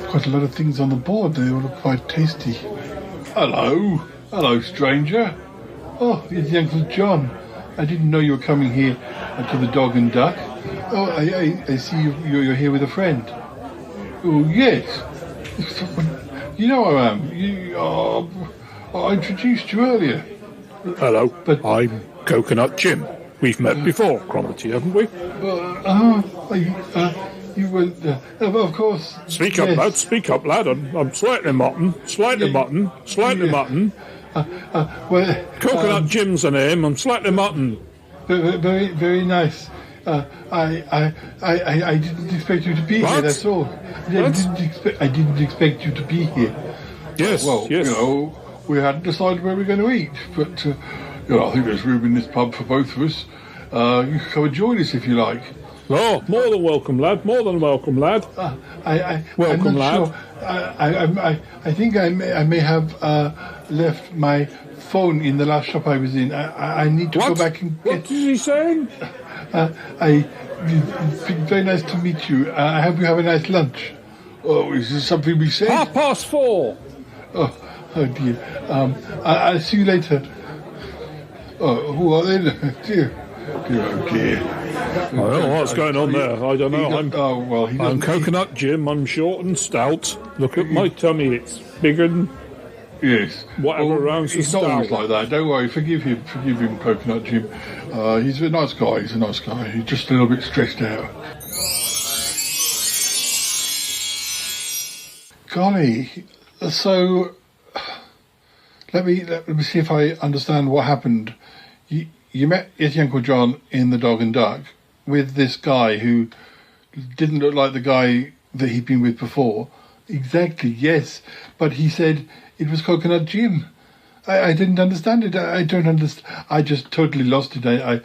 Quite a lot of things on the board. They all look quite tasty. Hello, stranger. Oh, it's Uncle John. I didn't know you were coming here to the Dog and Duck. Oh, I see you're here with a friend. Oh, yes. You know I am. I introduced you earlier. Hello, but I'm Coconut Jim. We've met before, Cromity, haven't we? You were, of course. Speak up, lad. Speak up, lad. I'm slightly mutton. Well, Coconut Jim's the name. I'm slightly mutton. Very, very nice. I didn't expect you to be here. That's all. I didn't expect you to be here. Yes. Well, yes. We hadn't decided where we're going to eat, but I think there's room in this pub for both of us. You can come and join us if you like. Oh, more than welcome, lad. More than welcome, lad. Welcome, I'm not lad. Sure. I think I may have left my phone in the last shop I was in. I need to go back and get... What is he saying? It's been very nice to meet you. I hope you have a nice lunch. Oh, is this something we said? 4:30. Oh dear. I'll see you later. Oh, who are they? Dear. Oh dear. I don't know what's going on there. I don't know. I'm Coconut Jim. I'm short and stout. Look at my tummy. It's bigger than... Yes. Whatever rounds the He's not always stout. like that. Don't worry. Forgive him, Coconut Jim. He's a nice guy. He's just a little bit stressed out. Golly. So, let me see if I understand what happened. You met Yeti Uncle John in the Dog and Duck with this guy who didn't look like the guy that he'd been with before. Exactly, yes. But he said it was Coconut Jim. I didn't understand it. I don't understand. I just totally lost it. I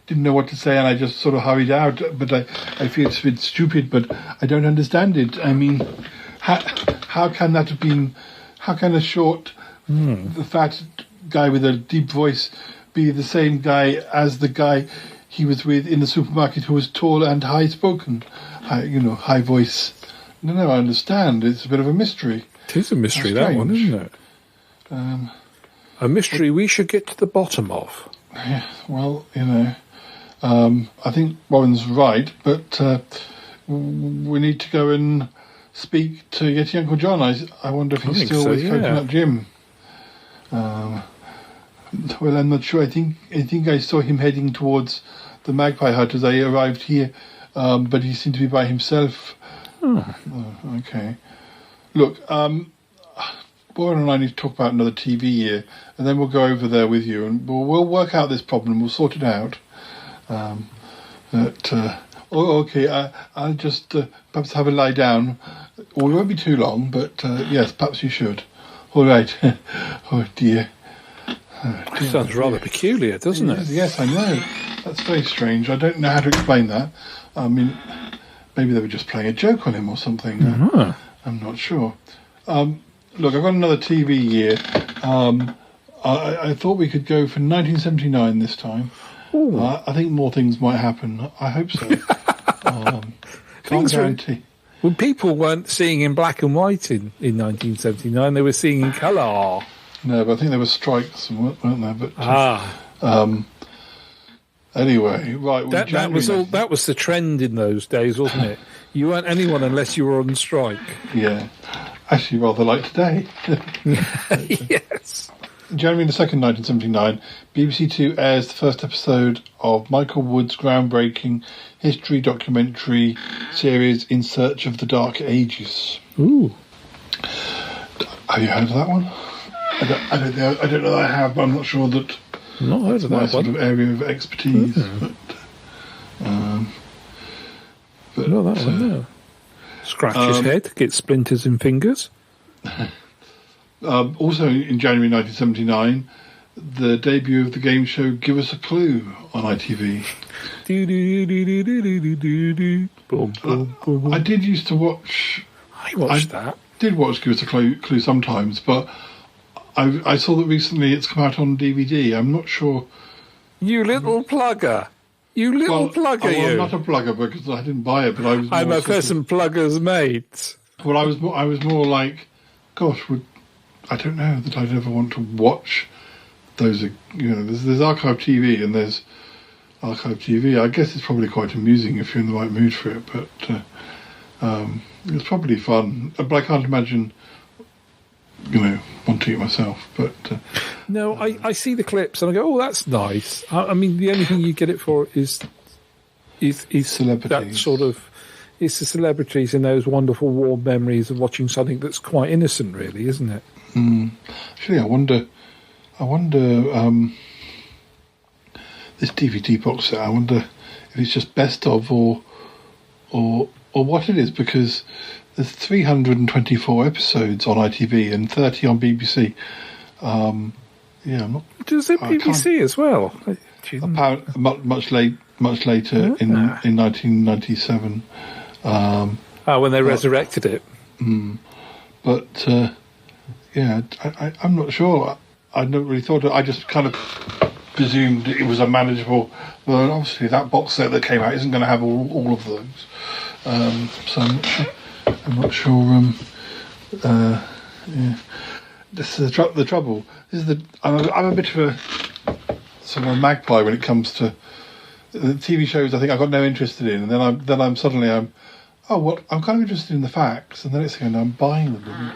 didn't know what to say, and I just sort of hurried out. But I feel it's a bit stupid, but I don't understand it. I mean, how can that have been? How can a short, the fat guy with a deep voice be the same guy as the guy he was with in the supermarket who was tall and high-spoken? High voice. No, I understand. It's a bit of a mystery. It is a mystery, that one, isn't it? A mystery we should get to the bottom of. Yeah, well, I think Warren's right, but we need to go and speak to Yeti Uncle John. I wonder if he's still with Coconut Jim. Well, I'm not sure. I think I saw him heading towards the Magpie Hut as I arrived here, but he seemed to be by himself. Oh, okay. Look, Warren and I need to talk about another TV year, and then we'll go over there with you, and we'll work out this problem. We'll sort it out. Okay. I'll just perhaps have a lie down. We won't be too long, but yes, perhaps you should. All right. Oh dear. That sounds rather peculiar, doesn't it? Yes, I know. That's very strange. I don't know how to explain that. I mean, maybe they were just playing a joke on him or something. I'm not sure. Look, I've got another TV year. I thought we could go for 1979 this time. I think more things might happen. I hope so. Can't guarantee. Well, people weren't seeing in black and white in 1979. They were seeing in colour. No, but I think there were strikes, weren't there? But anyway, right. That was the trend in those days, wasn't it? You weren't anyone unless you were on strike. Yeah. Actually, rather like today. Yes. January the 2nd, 1979, BBC Two airs the first episode of Michael Wood's groundbreaking history documentary series In Search of the Dark Ages. Ooh. Have you heard of that one? I don't know that I have, but I'm not sure that not heard of that my sort of area of expertise. But no, that one, no. Scratch his head, get splinters in fingers. Also in January 1979, the debut of the game show Give Us a Clue on ITV. I did used to watch... I watched that. Did watch Give Us a Clue sometimes, but I saw that recently it's come out on DVD. I'm not sure... You little plugger. You little plugger, you. I'm not a plugger because I didn't buy it, but I was. I'm a person plugger's mate. Well, I was more like, gosh, I don't know that I'd ever want to watch those. There's archive TV and there's archive TV. I guess it's probably quite amusing if you're in the right mood for it, but it's probably fun. But I can't imagine, wanting it myself. But no, I see the clips and I go, oh, that's nice. I mean, the only thing you get it for is celebrities. That sort of, it's the celebrities and those wonderful warm memories of watching something that's quite innocent, really, isn't it? Actually, I wonder. This DVD box set. I wonder if it's just best of or what it is, because there's 324 episodes on ITV and 30 on BBC. I'm not. Does it BBC as well? Apparently, much later in 1997. When they resurrected it. But I'm not sure. I never really thought it. I just kind of presumed it was a manageable. Well, obviously that box set that came out isn't going to have all of those. So I'm not sure. This is the trouble. I'm a bit of a sort of a magpie when it comes to the TV shows. I think I've got no interest in, and then I'm suddenly I'm kind of interested in the facts, and then it's going, I'm buying them.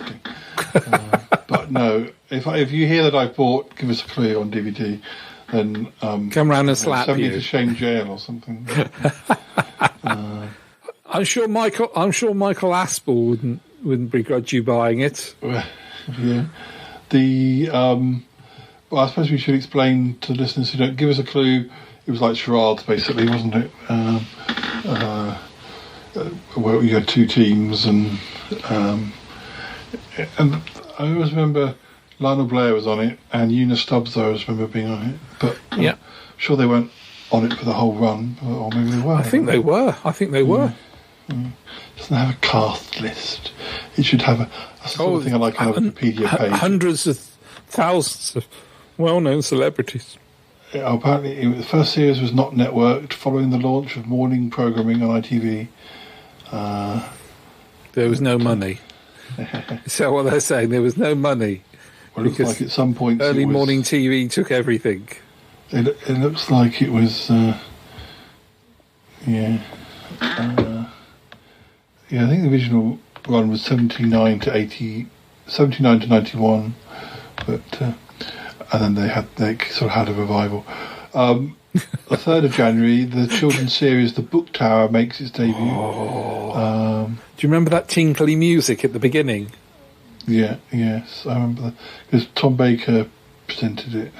But no, if you hear that I've bought Give Us a Clue on DVD, then come round and slap send you. me to Shane Jail or something. I'm sure Michael Aspel wouldn't begrudge you buying it. Yeah. Well, I suppose we should explain to listeners who don't. Give Us a Clue. It was like charades, basically, wasn't it? where you had two teams, and I always remember Lionel Blair was on it, and Una Stubbs I always remember being on it, but I'm sure they weren't on it for the whole run, or maybe they were. I think they were. Doesn't have a cast list. It should have that's the sort of thing I like on a Wikipedia page. Hundreds of thousands of well-known celebrities. Apparently, the first series was not networked following the launch of morning programming on ITV. There was no money. Is that what they're saying? There was no money. Well, it looks like at some point early morning TV took everything. It looks like it was, I think the original run was 79 to 91, but and then they sort of had a revival. The 3rd of January, the children's series The Book Tower makes its debut. Do you remember that tinkly music at the beginning? Yes, I remember that, because Tom Baker presented it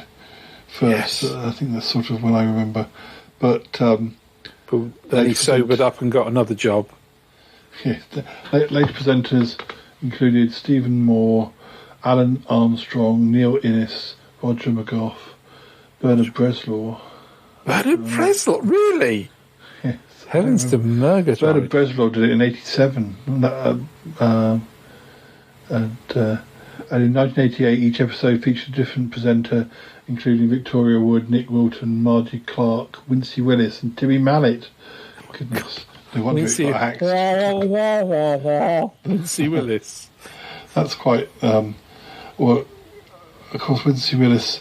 first. Yes. I think that's sort of when I remember. But then he sobered up and got another job. Yes, later presenters included Stephen Moore, Alan Armstrong, Neil Innes, Roger McGough, Bernard Bresslaw. Bernard Bresslaw, really? Yes. Heavens to Murgatroyd. Bernard Bresslaw did it in '87. And in 1988, each episode featured a different presenter, including Victoria Wood, Nick Wilton, Margie Clark, Wincy Willis, and Timmy Mallet. Goodness, no wonder it got hacked. Wincy Willis. That's quite. Well, of course, Wincy Willis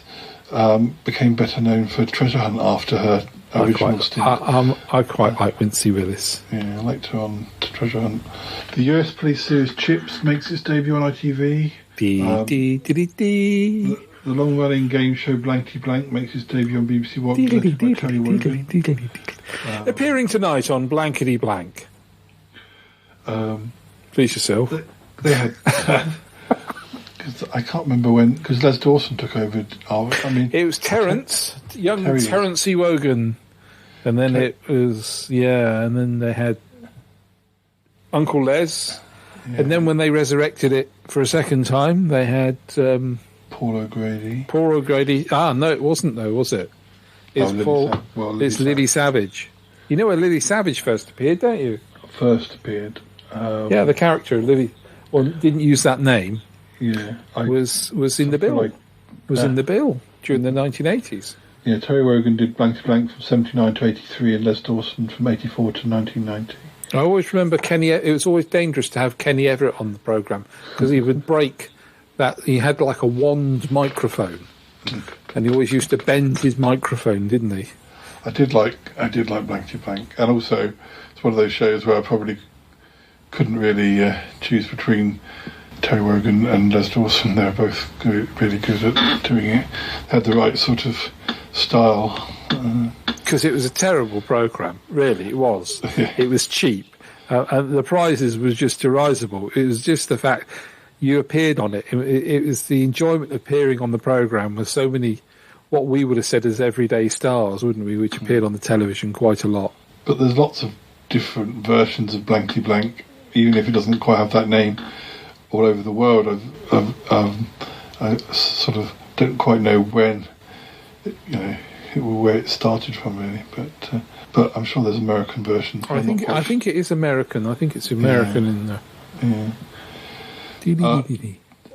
became better known for Treasure Hunt after her original stint. I quite like Wincy Willis. Yeah, I liked her on Treasure Hunt. The US police series Chips makes its debut on ITV. The long-running game show Blankety Blank makes its debut on BBC One. Appearing tonight on Blankety Blank. Please yourself. They had. I can't remember when, because Les Dawson took over. It was Terence, Terence E. Wogan, and then it was and then they had Uncle Les, and then when they resurrected it for a second time, they had Paul O'Grady. No, it wasn't though, was it? It's it's Lily Savage. You know where Lily Savage first appeared, don't you? First appeared. The character Lily. Well, didn't use that name. Yeah, was in the bill. In the bill during the 1980s. Yeah, Terry Wogan did Blankety Blank from 79 to 83, and Les Dawson from 84 to 1990. I always remember Kenny. It was always dangerous to have Kenny Everett on the programme because he would break that. He had like a wand microphone, and he always used to bend his microphone, didn't he? I did like Blankety Blank, and also it's one of those shows where I probably couldn't really choose between Terry Wogan and Les Dawson. They're both really good at doing it. They had the right sort of style. Because it was a terrible programme, really, it was. It was cheap. And the prizes was just derisible. It was just the fact you appeared on it. It was the enjoyment of appearing on the programme with so many, what we would have said as everyday stars, wouldn't we, which appeared on the television quite a lot. But there's lots of different versions of Blankety Blank, even if it doesn't quite have that name, all over the world. I sort of don't quite know when, where it started from, really. But I'm sure there's American versions. I think it is American. I think it's American in there. Yeah.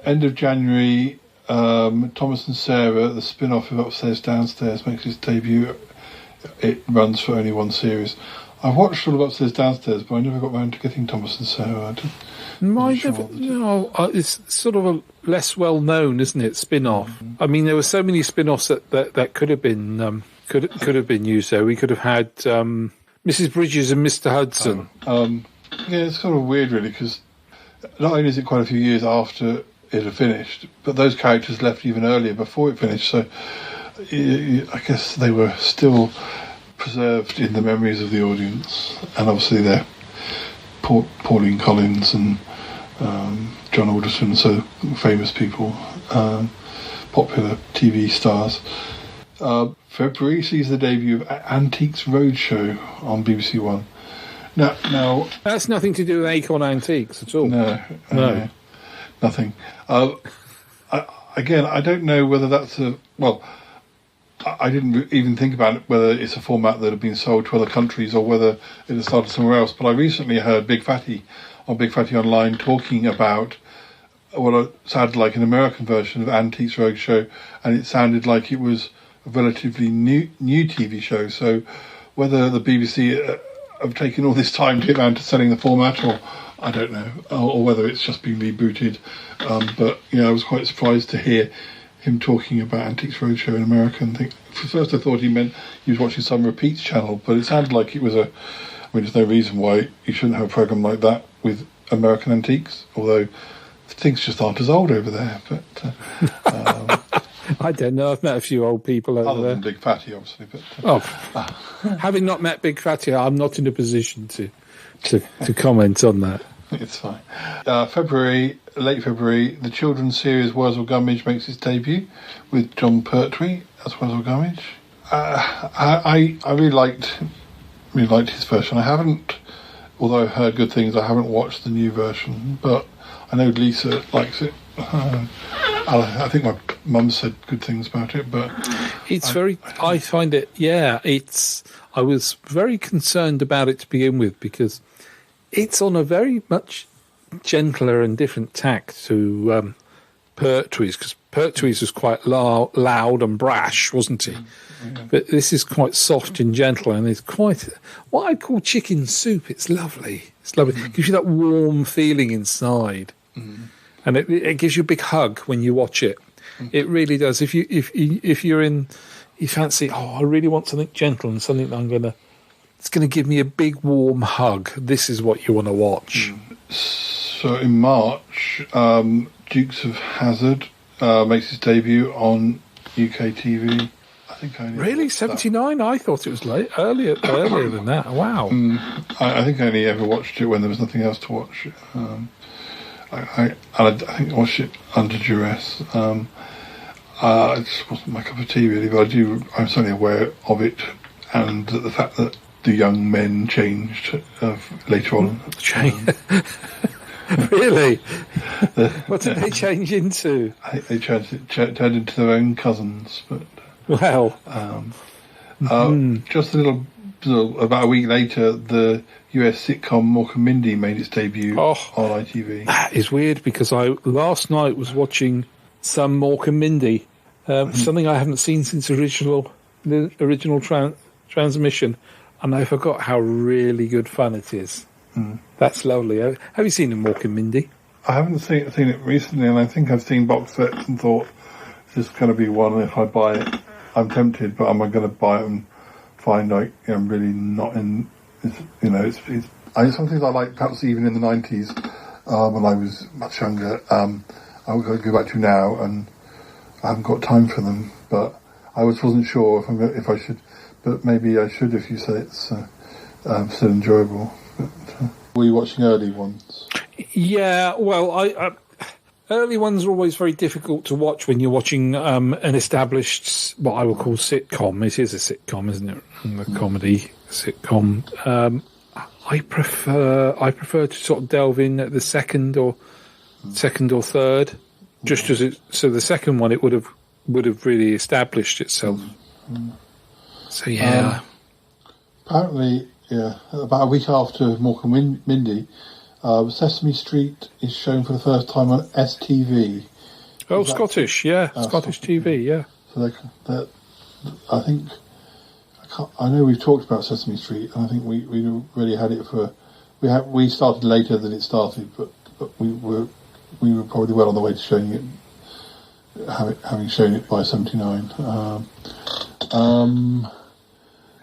End of January, Thomas and Sarah, the spin-off of Upstairs Downstairs, makes its debut. It runs for only one series. I've watched all of Upstairs Downstairs, but I never got round to getting Thomas and Sarah. It's sort of a less well known, isn't it? Spin-off. I mean, there were so many spin-offs that could have been could have been used. There, we could have had Mrs. Bridges and Mr. Hudson. It's kind of weird, really, because not only is it quite a few years after it had finished, but those characters left even earlier, before it finished. So I guess they were still preserved in the memories of the audience, and obviously they're Pauline Collins and John Alderson, so famous people, popular TV stars. February sees the debut of Antiques Roadshow on BBC One. No. That's nothing to do with Acorn Antiques at all. No. Nothing. Again, I don't know whether that's I didn't even think about it, whether it's a format that had been sold to other countries or whether it had started somewhere else. But I recently heard Big Fatty on Big Fatty Online talking about what sounded like an American version of Antiques Roadshow, and it sounded like it was a relatively new TV show. So whether the BBC have taken all this time to get around to selling the format, or I don't know, or whether it's just been rebooted. But I was quite surprised to hear him talking about Antiques Roadshow in America. And first I thought he meant he was watching some repeats channel, but it sounded like it was there's no reason why you shouldn't have a programme like that with American antiques, although things just aren't as old over there. But I don't know. I've met a few old people over there. Other than Big Fatty, obviously. But having not met Big Fatty, I'm not in a position to comment on that. It's fine. Late February, the children's series Wurzel Gummidge makes its debut with John Pertwee as Wurzel Gummidge. I really liked his version. I haven't, although I've heard good things, I haven't watched the new version, but I know Lisa likes it. I think my mum said good things about it, but it's I find it. Yeah, I was very concerned about it to begin with because it's on a very much gentler and different tack to Pertwee's, because Pertwee's was quite loud and brash, wasn't he? Yeah. But this is quite soft and gentle, and it's quite what I'd call chicken soup. It's lovely. It's lovely. It gives you that warm feeling inside, and it gives you a big hug when you watch it. It really does. If you fancy, I really want something gentle and something that it's going to give me a big warm hug. This is what you want to watch. So in March, Dukes of Hazzard makes its debut on UK TV. I think I really 79. I thought it was earlier than that. Wow. I think I only ever watched it when there was nothing else to watch. I think I watched it under duress. It just wasn't my cup of tea really, but I'm certainly aware of it, and the fact that the young men changed later on. Really? What did they change into? I think they turned into their own cousins. But well, just about a week later, the US sitcom Mork and Mindy made its debut on ITV. That is weird because I last night was watching some Mork and Mindy, something I haven't seen since the original transmission. And I forgot how really good fun it is. That's lovely. Have you seen Mork and Mindy? I haven't seen it recently, and I think I've seen box sets and thought, this is going to be one, if I buy it, I'm tempted, but am I going to buy it and find I'm really not in, it's some things I like perhaps even in the 90s when I was much younger, I would go back to now, and I haven't got time for them, but I wasn't sure if I should. But maybe I should if you say it's still enjoyable. But, were you watching early ones? Yeah, well, early ones are always very difficult to watch when you're watching an established, what I would call sitcom. It is a sitcom, isn't it? A comedy sitcom. I prefer to sort of delve in at the second or third, just as it. So the second one, it would have really established itself. So yeah. Apparently, about a week after Mork and Mindy, Sesame Street is shown for the first time on STV. Oh, Scottish, Scottish TV, yeah. So I know we've talked about Sesame Street, and I think we really had it for. We started later than it started, but we were probably well on the way to showing it, having shown it by 79.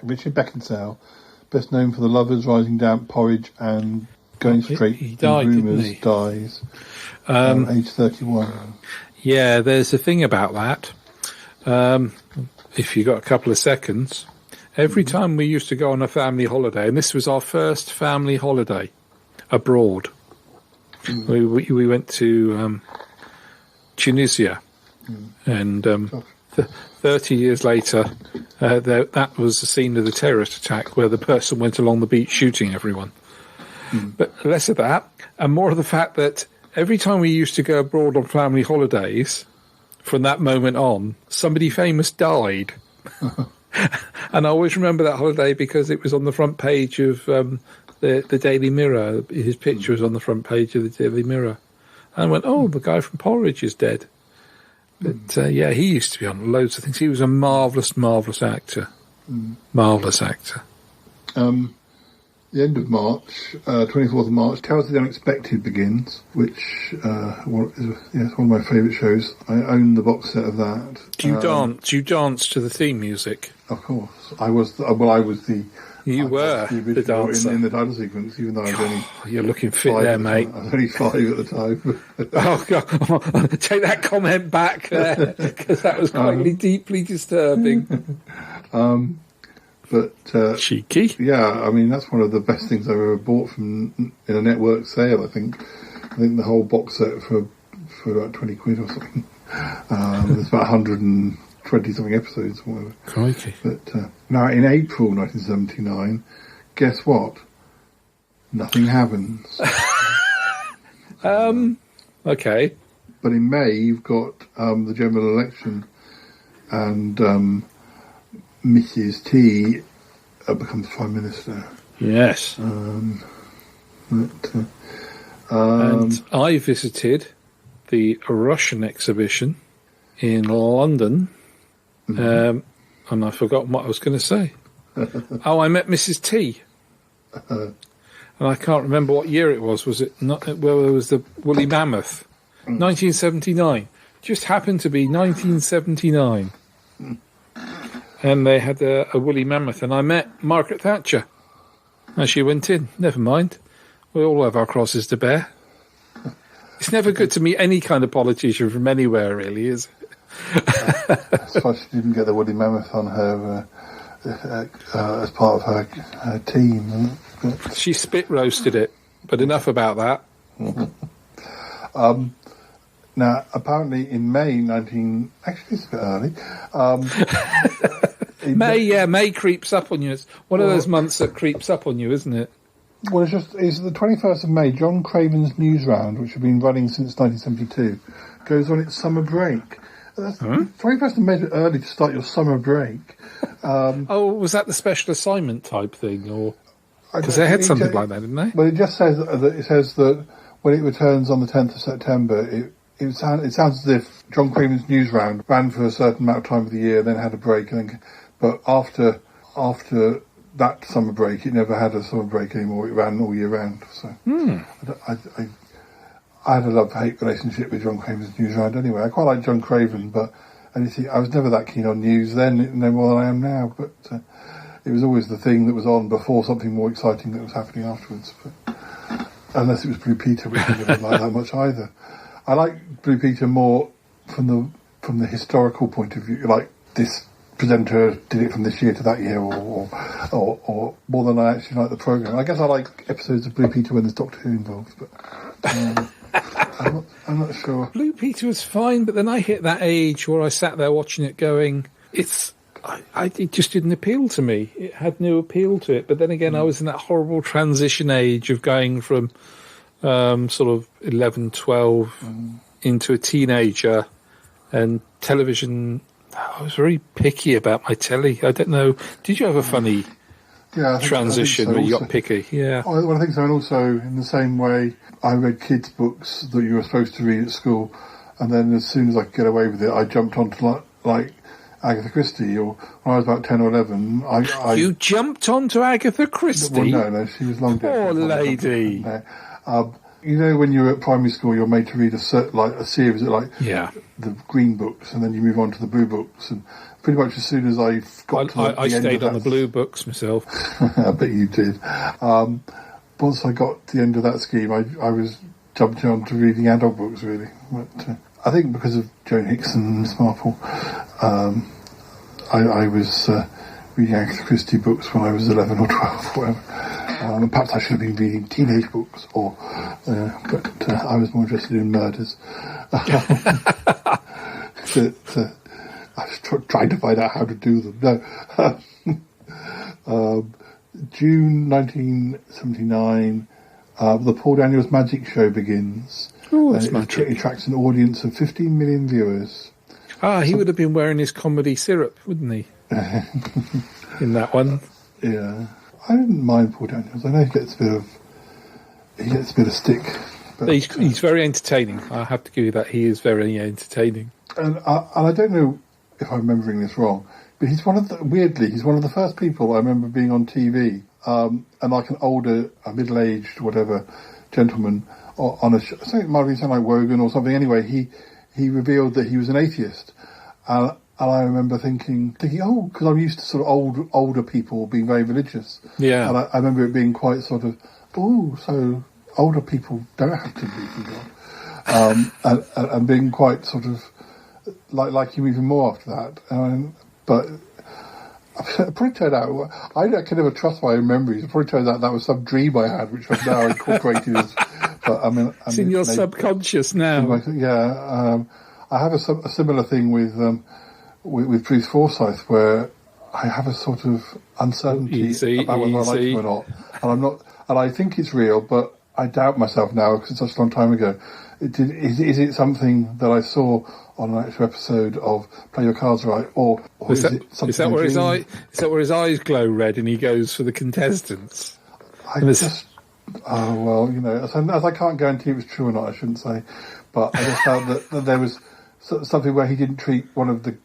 Richard Beckinsale, best known for The Lovers, Rising Damp, Porridge, and Going Straight to Rumours, dies age 31. Yeah, there's a thing about that. If you got a couple of seconds, every time we used to go on a family holiday, and this was our first family holiday abroad, we went to Tunisia, and 30 years later, that was the scene of the terrorist attack where the person went along the beach shooting everyone. But less of that, and more of the fact that every time we used to go abroad on family holidays, from that moment on, somebody famous died. And I always remember that holiday because it was on the front page of the Daily Mirror. His picture was on the front page of the Daily Mirror. And I went, oh, the guy from Porridge is dead. But, yeah, he used to be on loads of things. He was a marvellous, marvellous actor. Marvellous actor. The end of March, 24th of March, Tales of the Unexpected begins, which is one of my favourite shows. I own the box set of that. Do you dance? Do you dance to the theme music? Of course. I was the You were the dancer. In the title sequence, even though I was only... You're looking fit there, mate. I was only 5 at the time. Oh, God. Take that comment back there, because that was quite deeply disturbing. But cheeky. Yeah, I mean, that's one of the best things I've ever bought in a network sale, I think. I think the whole box set for about 20 quid or something. There's about 120-something episodes or whatever. Crikey. But now, in April 1979, guess what? Nothing happens. Okay. But in May, you've got the general election, and Mrs. T becomes Prime Minister. Yes. And I visited the Russian exhibition in London, and I've forgotten what I was going to say. Oh, I met Mrs. T. And I can't remember what year it was. Was it not? Well, it was the Woolly Mammoth, 1979. Just happened to be 1979. And they had a Woolly Mammoth, and I met Margaret Thatcher as she went in. Never mind. We all have our crosses to bear. It's never good to meet any kind of politician from anywhere, really, is it? I suppose she didn't get the Woolly Mammoth on her as part of her team. She spit roasted it, but enough about that. Now, apparently in May 19... Actually, it's a bit early. May creeps up on you. It's one of those months that creeps up on you, isn't it? Well, it's the 21st of May. John Craven's News Round, which had been running since 1972, goes on its summer break. 21st of May is early to start your summer break. Was that the special assignment type thing, or because they had something like that, didn't they? Well, it just says that when it returns on the 10th of September, it sounds as if John Craven's News Round ran for a certain amount of time of the year, then had a break, but after that summer break, it never had a summer break anymore. It ran all year round. So I had a love-hate relationship with John Craven's News Round anyway. I quite like John Craven, but I was never that keen on news then, no more than I am now. But it was always the thing that was on before something more exciting that was happening afterwards. But, unless it was Blue Peter, which I didn't like that much either. I like Blue Peter more from the historical point of view, like this presenter did it from this year to that year, or more than I actually like the programme. I guess I like episodes of Blue Peter when there's Doctor Who involved, but I'm not sure. Blue Peter was fine, but then I hit that age where I sat there watching it going, it just didn't appeal to me. It had no appeal to it. But then again, I was in that horrible transition age of going from sort of 11, 12 into a teenager, and television. I was very picky about my telly. I don't know. Did you have a funny transition where you got picky? Yeah. Well, I think so. And also, in the same way, I read kids' books that you were supposed to read at school, and then as soon as I could get away with it, I jumped onto like Agatha Christie. Or when I was about 10 or 11, You jumped onto Agatha Christie? Well, no, she was long dead. Poor lady. You know, when you're at primary school, you're made to read a series of the green books, and then you move on to the blue books. And pretty much as soon as I got to the end, I stayed on the blue books myself. I bet you did. Once I got to the end of that scheme, I was jumping on to reading adult books, really. But I think because of Joan Hickson and Miss Marple, I was reading Agatha Christie books when I was 11 or 12 or whatever. Perhaps I should have been reading teenage books, but I was more interested in murders. I was trying to find out how to do them. No. June 1979, The Paul Daniels Magic Show begins. Oh, that's magic. It attracts an audience of 15 million viewers. He would have been wearing his comedy syrup, wouldn't he? In that one. Yeah. I didn't mind Paul Daniels. I know he gets a bit of stick. But He's very entertaining. I have to give you that. He is very entertaining. And I don't know if I'm remembering this wrong, but he's one of the first people I remember being on TV, and like a middle-aged, whatever, gentleman on a show. I think it might have been something like Wogan or something. Anyway, he revealed that he was an atheist. And I remember thinking, oh, because I'm used to sort of older people being very religious. Yeah. And I remember it being quite sort of, oh, so older people don't have to believe in God. And being quite sort of like him even more after that. But it probably turned out, I can never trust my own memories. It probably turns out that was some dream I had, which I've now incorporated as. But it's in your subconscious now. I have a similar thing with Bruce Forsyth, where I have a sort of uncertainty about whether I like him or not, and I think it's real, but I doubt myself now because it's such a long time ago. Is it something that I saw on an actual episode of Play Your Cards Right, or is it something? Is that where his eyes glow red and he goes for the contestants? Well, as I can't guarantee it was true or not, I shouldn't say, but I just felt that there was something where he didn't treat one of the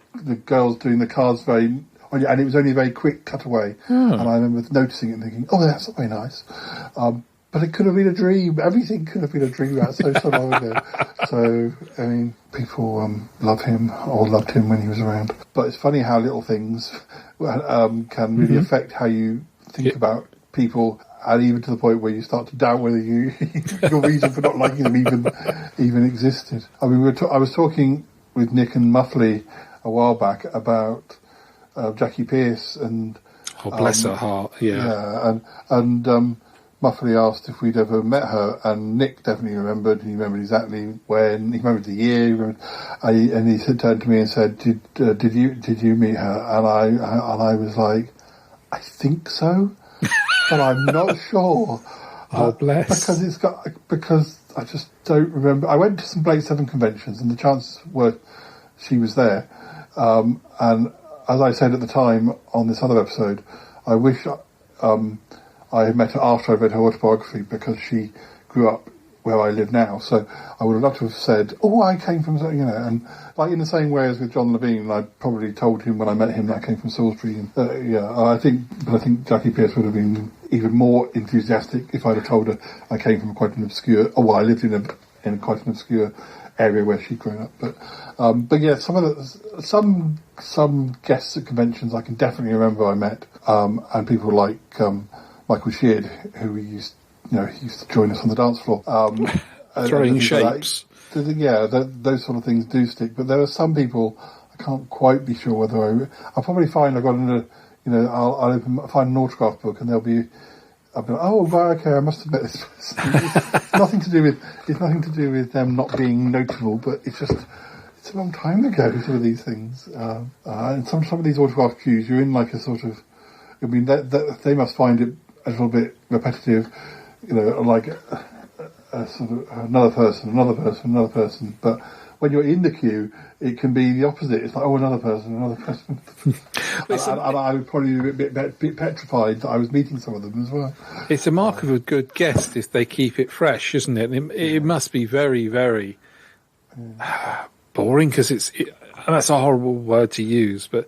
girls doing the cards and it was only a very quick cutaway, and I remember noticing it and thinking, oh, that's not very nice. But it could have been a dream. Everything could have been a dream. That's so long ago. So, I mean, people love him or loved him when he was around. But it's funny how little things can really affect how you think about people, and even to the point where you start to doubt whether your reason for not liking them even existed. I mean, I was talking with Nick and Muffley a while back about Jackie Pearce and... Oh, bless her heart, yeah. And Muffley asked if we'd ever met her, and Nick definitely remembered. He remembered exactly when. He remembered the year. And he turned to me and said, "Did you meet her?" And I was like, "I think so, but I'm not sure." Oh, bless. Because I just don't remember. I went to some Blake 7 conventions, and the chances were she was there. And as I said at the time on this other episode, I wish. I had met her after I read her autobiography because she grew up where I live now. So I would have loved to have said, oh, I came from, and like in the same way as with John Levine, I probably told him when I met him that I came from Salisbury. And, I think Jackie Pearce would have been even more enthusiastic if I'd have told her I came from quite an obscure, I lived in quite an obscure area where she'd grown up. But yeah, some guests at conventions I can definitely remember I met, and people like, Michael Sheard, who he used to join us on the dance floor. Throwing shapes. Those sort of things do stick. But there are some people I can't quite be sure whether I'll probably find I've got I'll find an autograph book and I'll be like, oh, right, okay, I must have met this person. It's nothing to do with them not being notable, but it's a long time ago, some of these things. And some of these autograph queues, you're in like a sort of, I mean, they must find it a little bit repetitive, like a sort of another person. But when you're in the queue, it can be the opposite. It's like, oh, another person. and I would probably be a bit petrified that I was meeting some of them as well. It's a mark of a good guest if they keep it fresh, isn't it? It must be very, very boring because that's a horrible word to use, but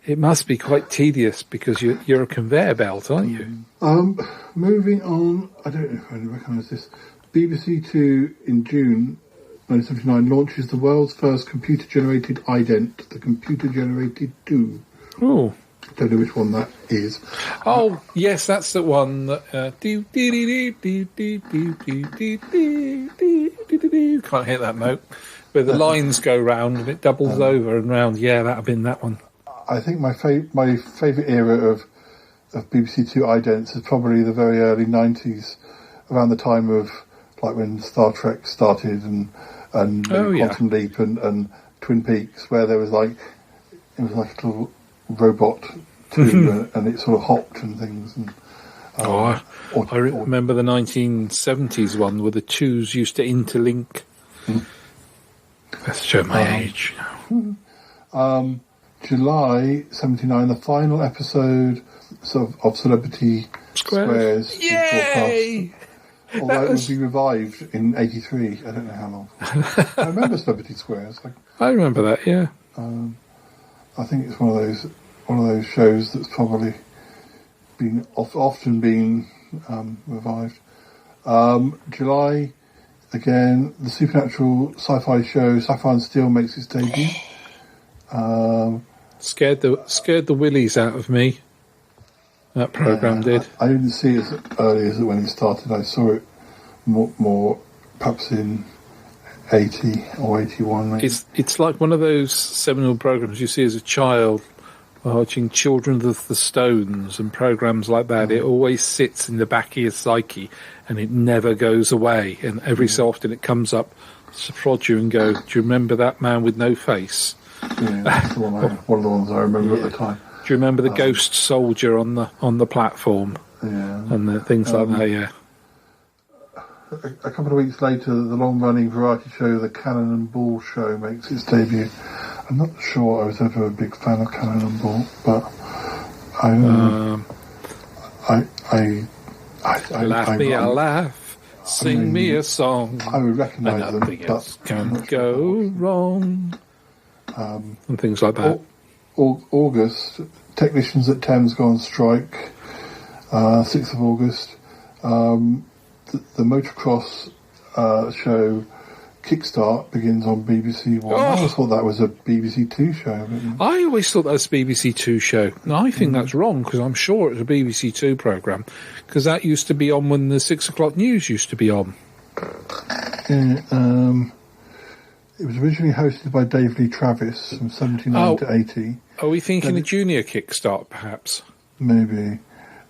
it must be quite tedious because you're a conveyor belt, aren't you? Moving on, I don't know if I recognise this. BBC Two in June 1979 launches the world's first computer-generated ident, the computer-generated 2. Oh. Don't know which one that is. Oh, yes, that's the one that... can't hit that note. Where the lines go round and it doubles over and round. Yeah, that would have been that one. I think my favourite era of BBC Two idents is probably the very early 90s, around the time of like when Star Trek started and Quantum Leap and Twin Peaks, where there was like a little robot too, and it sort of hopped and things. And I remember the 1970s one where the twos used to interlink. Let's show my age. July 79, the final episode of Celebrity Squares. Yay! Although it would be revived in 83. I don't know how long. I remember Celebrity Squares. I remember that, yeah. I think it's one of those shows that's probably often been revived. July, again, the supernatural sci-fi show Sapphire and Steel makes its debut. Scared the willies out of me. That program did. I didn't see it as early as when it started. I saw it more perhaps in 80 or 81. Maybe. It's like one of those seminal programs you see as a child, watching Children of the Stones and programs like that. It always sits in the back of your psyche, and it never goes away. And every so often it comes up to prod you and go, "Do you remember that man with no face?" Yeah, that's one of the ones I remember at the time. Do you remember the ghost soldier on the platform? Yeah, and the things like that. Yeah. A couple of weeks later, the long-running variety show, The Cannon and Ball Show, makes its debut. I'm not sure I was ever a big fan of Cannon and Ball, but Laugh me a laugh, sing me a song. I would recognise them, nothing else but can go wrong. And things like that. August, technicians at Thames go on strike. 6th of August, the motocross show Kickstart begins on BBC One. I always thought that was a BBC Two show. I always thought that was a BBC Two show. No, I think that's wrong, because I'm sure it's a BBC Two programme, because that used to be on when the 6 o'clock news used to be on. It was originally hosted by Dave Lee Travis from 79 to 80. Are we thinking a junior Kickstart, perhaps? Maybe.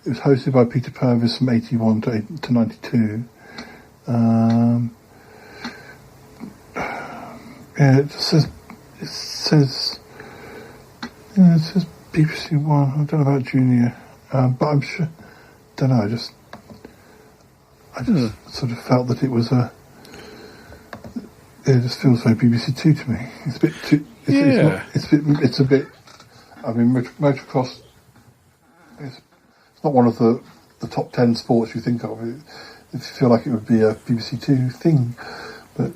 It was hosted by Peter Purvis from 81 to 92. It says BBC One. I don't know about junior, but I'm sure. Don't know. I just sort of felt that it was a. It just feels very BBC Two to me. It's a bit too. It's a bit. I mean, motocross. It's not one of the top 10 sports you think of. You feel like it would be a BBC Two thing, but.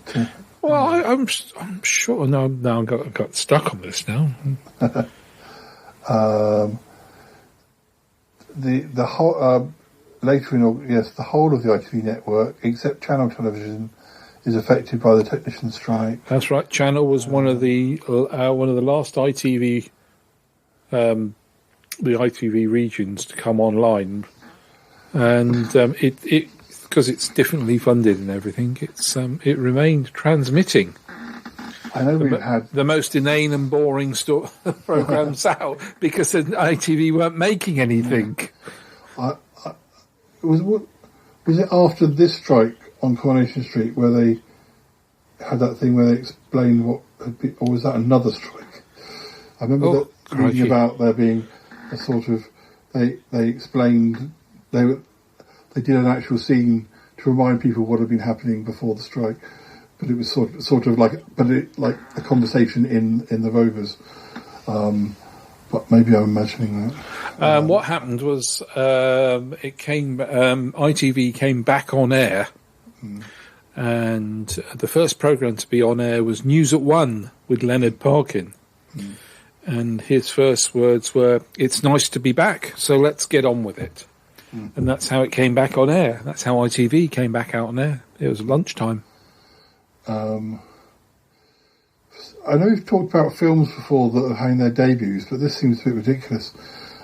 Well, I'm sure. No, I got stuck on this now. The whole later in August, the whole of the ITV network, except Channel Television, is affected by the technician strike. That's right. Channel was one of the last ITV, the ITV regions to come online, and it because it's differently funded and everything. It remained transmitting. I know we've had the most inane and boring programs out because the ITV weren't making anything. Was it after this strike on Coronation Street where they had that thing where they explained what had been, or was that another strike? I remember reading about there being a sort of they explained they did an actual scene to remind people what had been happening before the strike, but it was sort of like a conversation in the Rovers. But maybe I'm imagining that. What happened was ITV came back on air, and the first programme to be on air was News at One with Leonard Parkin. And his first words were, "It's nice to be back, so let's get on with it." And that's how it came back on air. That's how ITV came back out on air. It was lunchtime. I know we've talked about films before that are having their debuts, but this seems a bit ridiculous.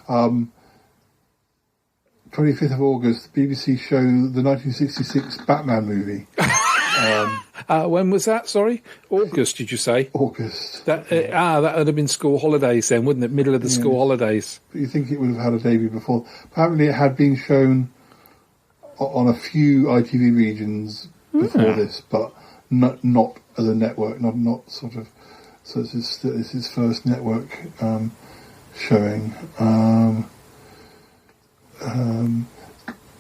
25th of August, BBC show the 1966 Batman movie. When was that? Sorry, August. Did you say August? That would have been school holidays then, wouldn't it? Middle of the school holidays. But you think it would have had a debut before? Apparently, it had been shown on a few ITV regions before this, but not as a network. Not sort of. So it's his first network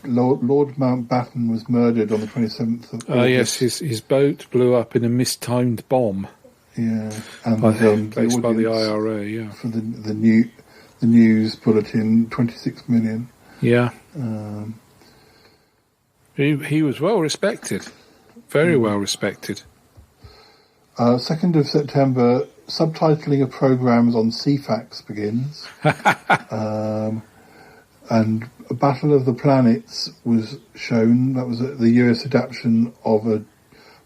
Lord Mountbatten was murdered on the 27th of August. Yes, his boat blew up in a mistimed bomb. Yeah, and placed by the IRA. Yeah, for the news bulletin, 26 million. Yeah, he was well respected, very well respected. 2nd of September, subtitling of programs on CFAX begins. And Battle of the Planets was shown. That was the US adaptation of a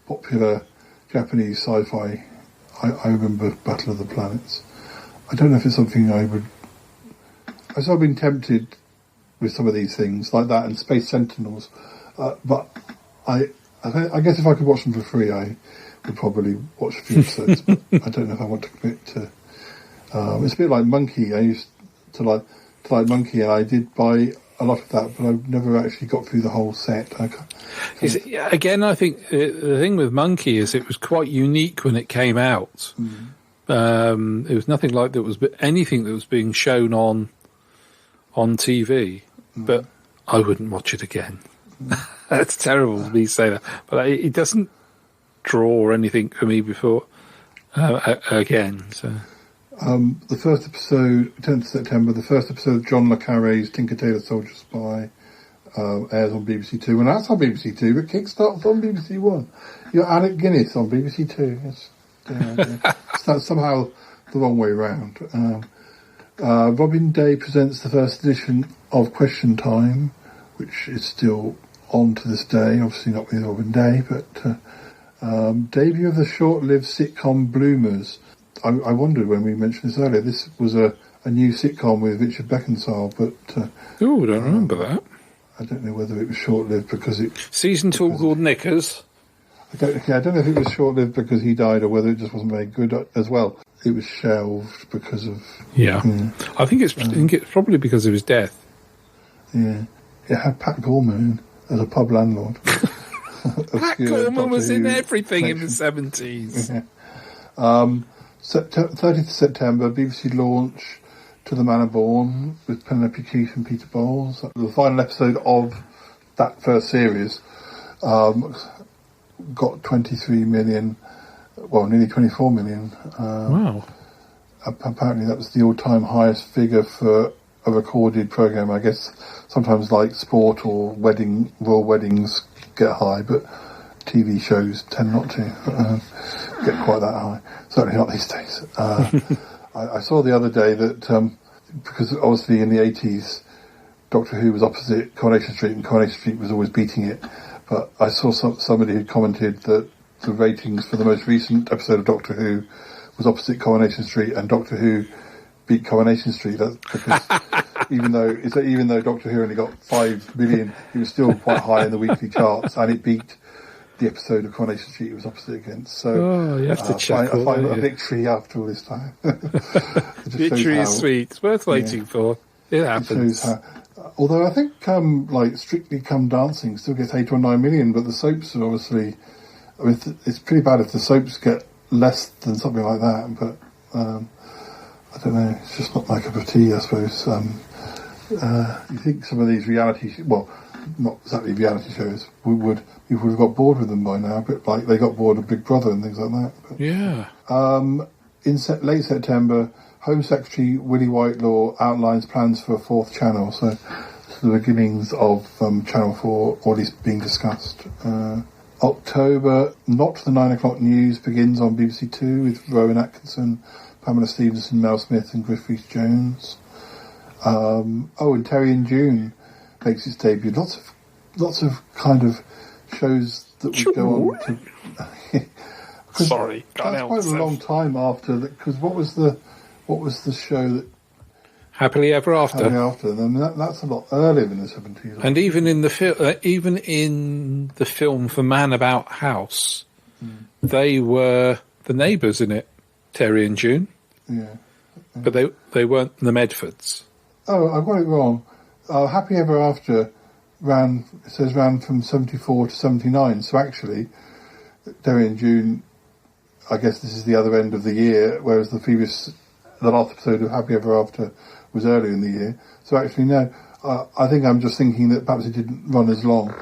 popular Japanese sci-fi. I remember Battle of the Planets. I don't know if it's something I would... I've sort of been tempted with some of these things like that and Space Sentinels. But I guess if I could watch them for free, I would probably watch a few episodes. But I don't know if I want to commit to... it's a bit like Monkey. I used to like Monkey, and I did buy a lot of that, but I never actually got through the whole set. Again, I think the thing with Monkey is it was quite unique when it came out. It was nothing like that was anything that was being shown on TV, but I wouldn't watch it again. That's terrible of me to say that, but it doesn't draw anything for me before again. So. The first episode, 10th of September, the first episode of John le Carré's Tinker Tailor Soldier Spy airs on BBC Two. And that's on BBC Two, but Kickstarter's on BBC One. You're Alec Guinness on BBC Two. That's somehow the wrong way around. Robin Day presents the first edition of Question Time, which is still on to this day. Obviously not with Robin Day, but debut of the short-lived sitcom Bloomers. I wondered when we mentioned this earlier. This was a new sitcom with Richard Beckinsale, but I don't remember that. I don't know whether it was short-lived because it season 2 called Knickers. I don't know if it was short-lived because he died or whether it just wasn't very good as well. It was shelved because of I think it's probably because of his death. Yeah, it had Pat Gorman as a pub landlord. Pat Gorman was in everything in the 70s. Yeah. 30th of September, BBC launch To the Manor Born with Penelope Keith and Peter Bowles. The final episode of that first series got 23 million, well, nearly 24 million. Wow. Apparently that was the all-time highest figure for a recorded programme. I guess sometimes like sport or royal weddings get high, but TV shows tend not to get quite that high. Certainly not these days. I saw the other day that because obviously in the 80s Doctor Who was opposite Coronation Street and Coronation Street was always beating it, but I saw somebody who commented that the ratings for the most recent episode of Doctor Who was opposite Coronation Street and Doctor Who beat Coronation Street. That's because even though Doctor Who only got 5 million, it was still quite high in the weekly charts, and it beat the episode of Coronation Street it was opposite against. So you have to check. I find a victory after all this time. Victory is sweet. It's worth waiting for. It happens. Although I think like Strictly Come Dancing still gets 8 or 9 million, but the soaps are obviously. I mean, it's pretty bad if the soaps get less than something like that. But I don't know. It's just not my cup of tea, I suppose. You think some of these not exactly reality shows, we would have got bored with them by now, but like they got bored of Big Brother and things like that. But, yeah. In late September, Home Secretary Willie Whitelaw outlines plans for a 4th channel, so the beginnings of Channel 4, or at least being discussed. October, Not the 9 o'clock news begins on BBC Two with Rowan Atkinson, Pamela Stevenson, Mel Smith and Griff Rhys-Jones. And Terry and June makes its debut. Lots of kind of shows that would go on to. Sorry, that's quite a long time after that. Because what was the show that? Happily Ever After. Happily After. I mean, that's a lot earlier than the 70s. And even in the film For Man About House, they were the neighbours in it, Terry and June. Yeah. But they weren't the Medfords. Oh, I got it wrong. Happy Ever After ran from 74 to 79. So actually, Terry and June, I guess this is the other end of the year, whereas the last episode of Happy Ever After was earlier in the year. So actually, no, I think I'm just thinking that perhaps it didn't run as long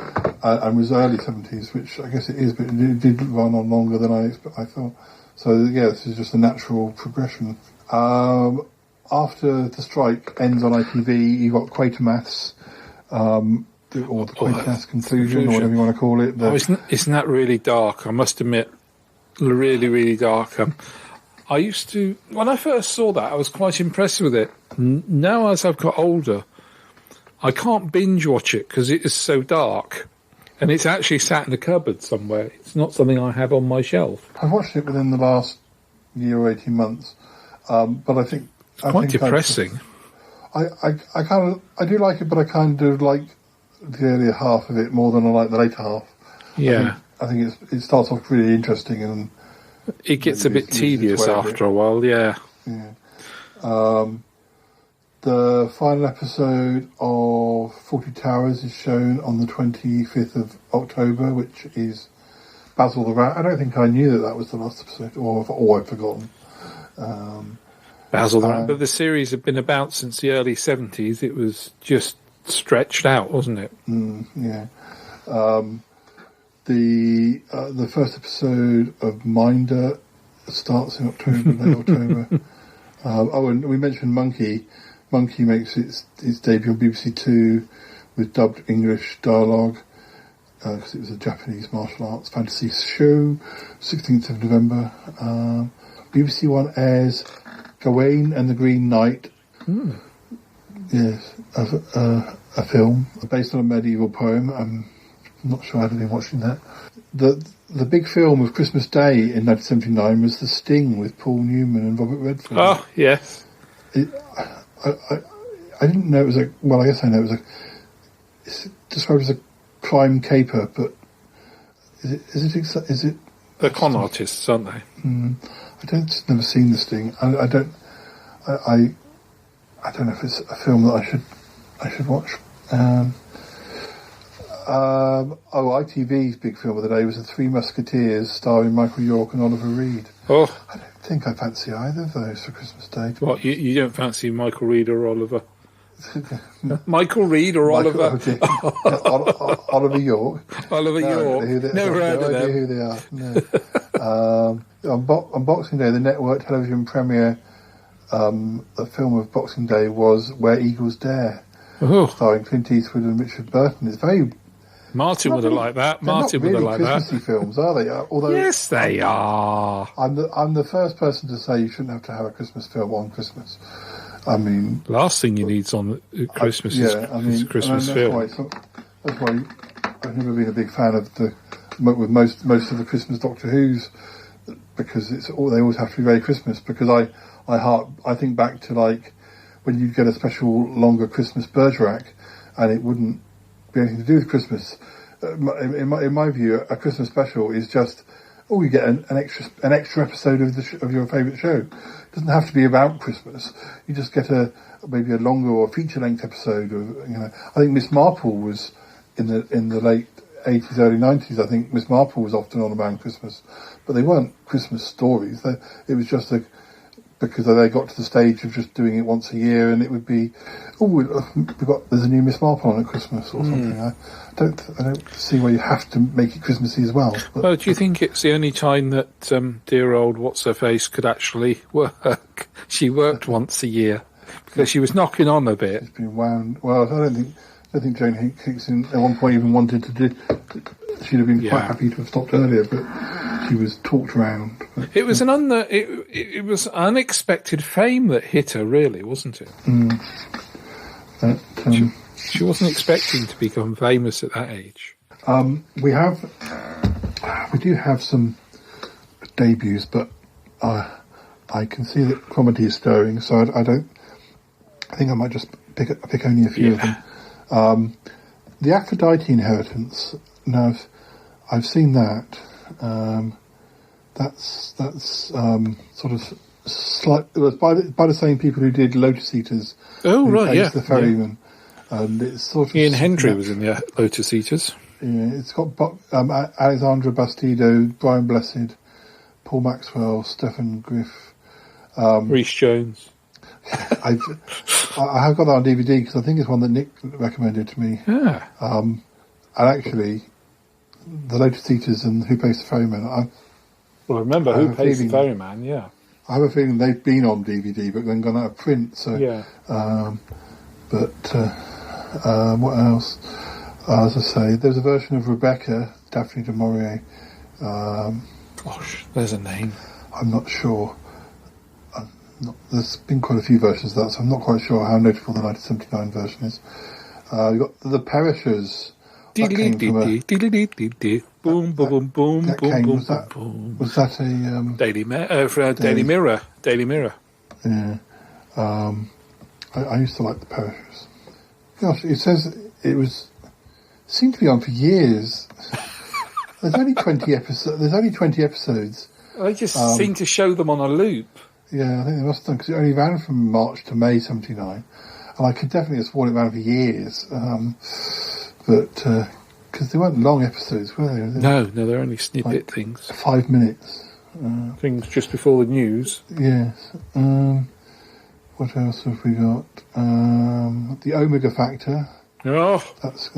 and was early 70s, which I guess it is, but it did run on longer than I thought. So, yeah, this is just a natural progression. After the strike ends on ITV, you've got Quatermass, or the Quatermass conclusion, or whatever you want to call it. Isn't that really dark? I must admit, really, really dark. I used to, when I first saw that, I was quite impressed with it. Now, as I've got older, I can't binge watch it because it is so dark. And it's actually sat in a cupboard somewhere. It's not something I have on my shelf. I've watched it within the last year or 18 months. But I think... It's quite depressing. I do like it, but I kind of like the earlier half of it more than I like the later half. Yeah. I think it starts off really interesting and... It gets a bit tedious after a while, yeah. The final episode of 40 Towers is shown on the 25th of October, which is Basil the Rat. I don't think I knew that was the last episode, or I've forgotten. Basil the Rat, but the series had been about since the early 70s. It was just stretched out, wasn't it? Yeah. The first episode of Minder starts in late October. And we mentioned Monkey. Monkey makes its debut on BBC Two with dubbed English dialogue because it was a Japanese martial arts fantasy show. 16th of November. BBC One airs Gawain and the Green Knight. Yes, a film based on a medieval poem. I'm not sure I've been watching that. The big film of Christmas Day in 1979 was The Sting with Paul Newman and Robert Redford. Oh, yes. I didn't know it was I guess I know it was it's described as a crime caper, but is it they're con artists, aren't they? I've never seen The Sting. I don't know if it's a film that I should watch. ITV's big film of the day was The Three Musketeers, starring Michael York and Oliver Reed. Oh, I don't think I fancy either of those for Christmas Day. What, you don't fancy Michael Reed or Oliver? Michael Reed or Oliver? Okay. Oliver York. Oliver York. Never heard of them. Who they are. No. On Boxing Day, the network television premiere, the film of Boxing Day was Where Eagles Dare, starring Clint Eastwood and Richard Burton. It's very... Martin would have liked that. Martin would have liked that. Christmassy films, are they? Although yes, they are. I'm the first person to say you shouldn't have to have a Christmas film on Christmas. I mean, last thing you need on Christmas is a Christmas film. That's why I've never been a big fan of with most of the Christmas Doctor Who's, because they always have to be very Christmas. Because I think back to like when you'd get a special longer Christmas Bergerac, and it wouldn't be anything to do with Christmas. In my view, a Christmas special is just you get an extra episode of your favourite show. It doesn't have to be about Christmas. You just get maybe a longer or feature length episode of I think Miss Marple was in the late 80s, early 90s. I think Miss Marple was often on around Christmas, but they weren't Christmas stories. It was just because they got to the stage of just doing it once a year, and it would be, there's a new Miss Marple on at Christmas or something. I don't see why you have to make it Christmassy as well. Well, do you think it's the only time that dear old What's-Her-Face could actually work? She worked once a year because she was knocking on a bit. She's been wound. Well, I don't think Jane Hickson at one point even wanted to do. She'd have been quite happy to have stopped earlier, but she was talked around. It was it was unexpected fame that hit her, really, wasn't it? She wasn't expecting to become famous at that age. We do have some debuts, but I can see that comedy is stirring, so I think I might just pick only a few of them. The Aphrodite Inheritance. Now, I've seen that. That's sort of slight. It was by the same people who did Lotus Eaters. Oh right, yeah. The Ferryman, and it's sort of Ian Hendry was in the Lotus Eaters. Yeah, it's got Alexandra Bastido, Brian Blessed, Paul Maxwell, Stephen Griff, Rhys Jones. I have got that on DVD because I think it's one that Nick recommended to me. Yeah. And actually, the latest Eaters and Who Pays the Ferryman. Well, remember Who Pays the Ferryman? Yeah. I have a feeling they've been on DVD but then gone out of print. So yeah. What else? As I say, there's a version of Rebecca, Daphne du Maurier. Gosh, there's a name. I'm not sure. There's been quite a few versions of that, so I'm not quite sure how notable the 1979 version is. You've got The Perishers. Boom, boom, boom, boom, boom, boom. Was that a Daily Mirror? Daily Mirror. Yeah. I used to like The Perishers. Gosh, it says it seemed to be on for years. There's only 20 episodes. They just seem to show them on a loop. Yeah, I think they must have done, because it only ran from March to May 79, and I could definitely have sworn it ran for years. But because they weren't long episodes, were they? No, they're only snippet things. 5 minutes. Things just before the news. Yes. What else have we got? The Omega Factor. Oh, that's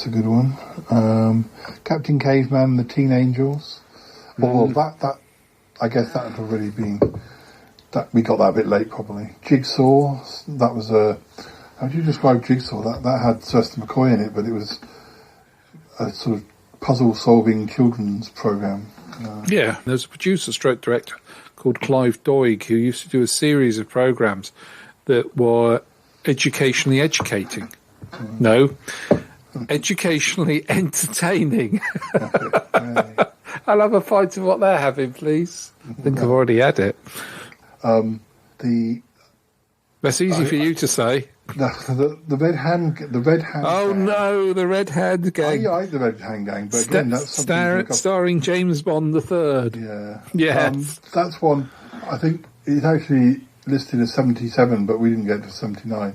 a good one. Captain Caveman and the Teen Angels. Well, that I guess that had already been. That we got that a bit late, probably. Jigsaw. That was a. How do you describe Jigsaw? That had Sylvester McCoy in it, but it was a sort of puzzle-solving children's program. Yeah, there's a producer stroke director called Clive Doig who used to do a series of programs that were educationally educating. No, educationally entertaining. I'll have a fight of what they're having, please. I think I've already had it. That's easy for you to say. The Red Hand. Oh gang. No, the Red Hand gang. I like the Red Hand gang, but again, that's starring James Bond III. Yeah. That's one. I think it's actually listed as 77, but we didn't get to 79.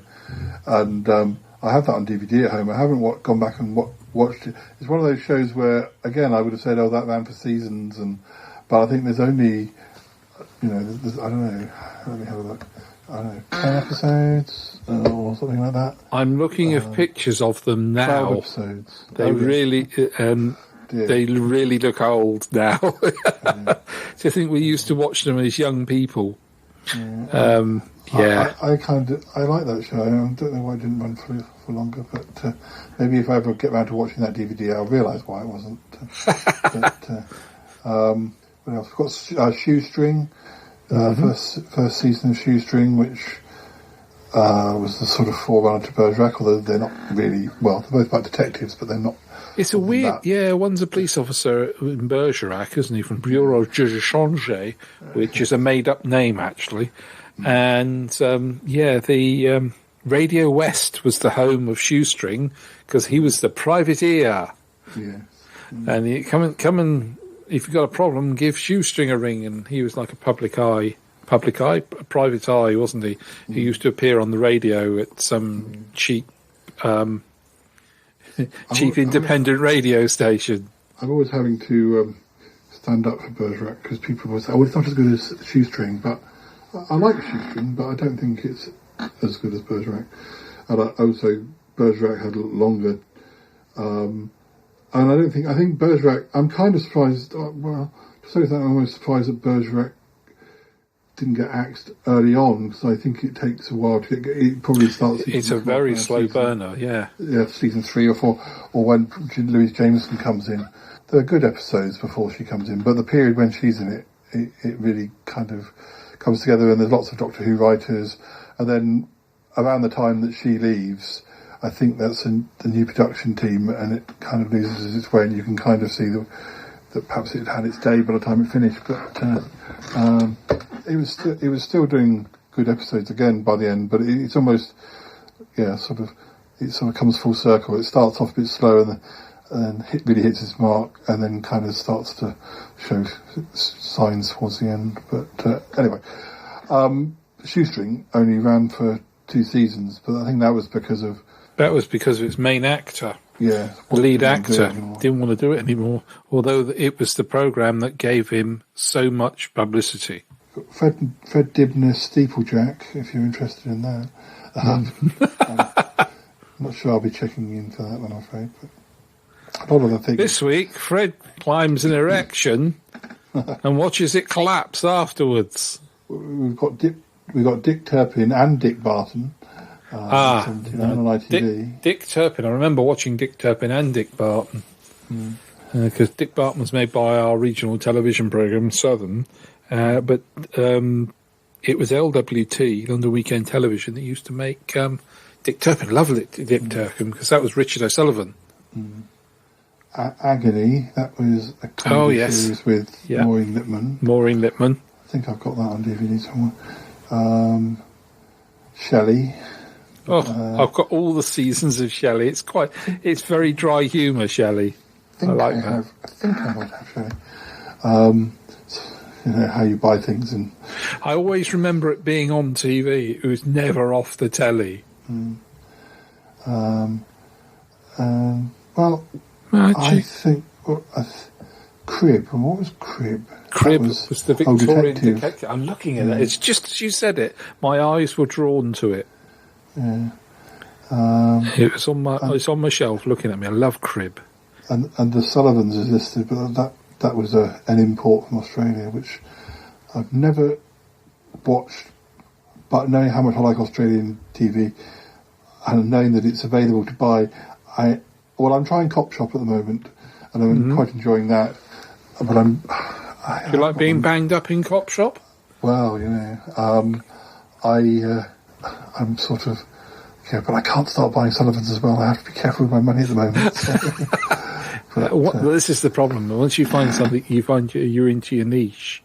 And I have that on DVD at home. I haven't gone back and watched it. It's one of those shows where, again, I would have said, "Oh, that ran for seasons," but I think there's only, I don't know. Let me have a look. I don't know, 10 episodes or something like that. I'm looking at pictures of them now. 12 episodes. They really look old now. So I think we used to watch them as young people. I like that show. I don't know why it didn't run for longer, but maybe if I ever get around to watching that DVD, I'll realise why it wasn't. What else? We've got Shoestring. First season of Shoestring, which was the sort of forerunner to Bergerac, although they're not really, they're both about detectives, but they're not. It's a weird, one's a police officer in Bergerac, isn't he, from Bureau de Change, which is a made-up name, actually. And, the Radio West was the home of Shoestring, because he was the privateer. Yeah. And he come and if you've got a problem, give Shoestring a ring. And he was like a private eye, wasn't he? He used to appear on the radio at some cheap independent radio station. I'm always having to stand up for Bergerac because people always say, it's not as good as Shoestring, but I like Shoestring, but I don't think it's as good as Bergerac. And also, Bergerac had longer. And I think Bergerac, I'm kind of surprised, to some extent I'm almost surprised that Bergerac didn't get axed early on, because I think it takes a while to get, it probably starts... It's a very slow burner, yeah. Yeah, season 3 or 4, or when Louise Jameson comes in. There are good episodes before she comes in, but the period when she's in it really kind of comes together, and there's lots of Doctor Who writers, and then around the time that she leaves... I think that's the new production team, and it kind of loses its way, and you can kind of see that perhaps it had its day by the time it finished. But it was still doing good episodes again by the end. But it's almost it sort of comes full circle. It starts off a bit slow, and then really hits its mark, and then kind of starts to show signs towards the end. But anyway, Shoestring only ran for 2 seasons, but I think that was because of its main actor. Yeah. The lead actor didn't want to do it anymore, although it was the programme that gave him so much publicity. Fred Dibner's Steeplejack, if you're interested in that. I'm not sure I'll be checking in for that one, I'm afraid. But a lot of the things. This week, Fred climbs an erection and watches it collapse afterwards. We've got Dick Turpin and Dick Barton. On ITV. Dick Turpin. I remember watching Dick Turpin and Dick Barton. Because Dick Barton was made by our regional television programme, Southern. But it was LWT, London Weekend Television, that used to make Dick Turpin. Lovely Dick Turpin, because that was Richard O'Sullivan. Agony, that was a comedy series with Maureen Lipman. I think I've got that on DVD somewhere. Shelley. I've got all the seasons of Shelley. It's very dry humour, Shelley. I like that. I think I might have Shelley. You know, how you buy things. And I always remember it being on TV. It was never off the telly. Well, I think Crib. And what was Crib? Crib was the Victorian detective. I'm looking at it. It's just as you said it. My eyes were drawn to it. Yeah. It's on my shelf looking at me. I love Crib. And the Sullivans is listed, but that was an import from Australia, which I've never watched. But knowing how much I like Australian TV and knowing that it's available to buy, I'm trying Cop Shop at the moment, and I'm quite enjoying that. But you like being banged up in Cop Shop? Well, you know, I'm sort of, but I can't start buying Sullivans as well. I have to be careful with my money at the moment. So. This is the problem. Once you find something, you find you're into your niche.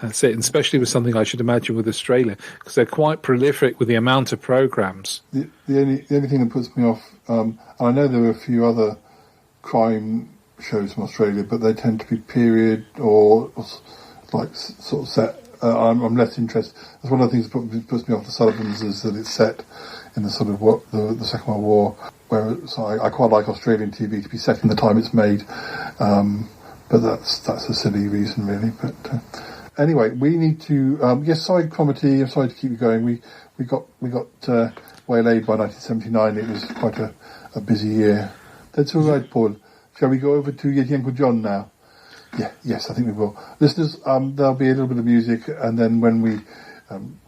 That's it, and especially with something I should imagine with Australia, because they're quite prolific with the amount of programmes. The only thing that puts me off, and I know there are a few other crime shows from Australia, but they tend to be period or like sort of set. I'm less interested. That's one of the things that puts me off the Sullivans, is that it's set in the sort of the Second World War, where I quite like Australian TV to be set in the time it's made, but that's a silly reason really. But anyway, we need to. Sorry, Cromitty. I'm sorry to keep you going. We got waylaid by 1979. It was quite a busy year. That's all right, Paul. Shall we go over to Yeti Uncle John now? Yes, I think we will. Listeners, there'll be a little bit of music, and then when we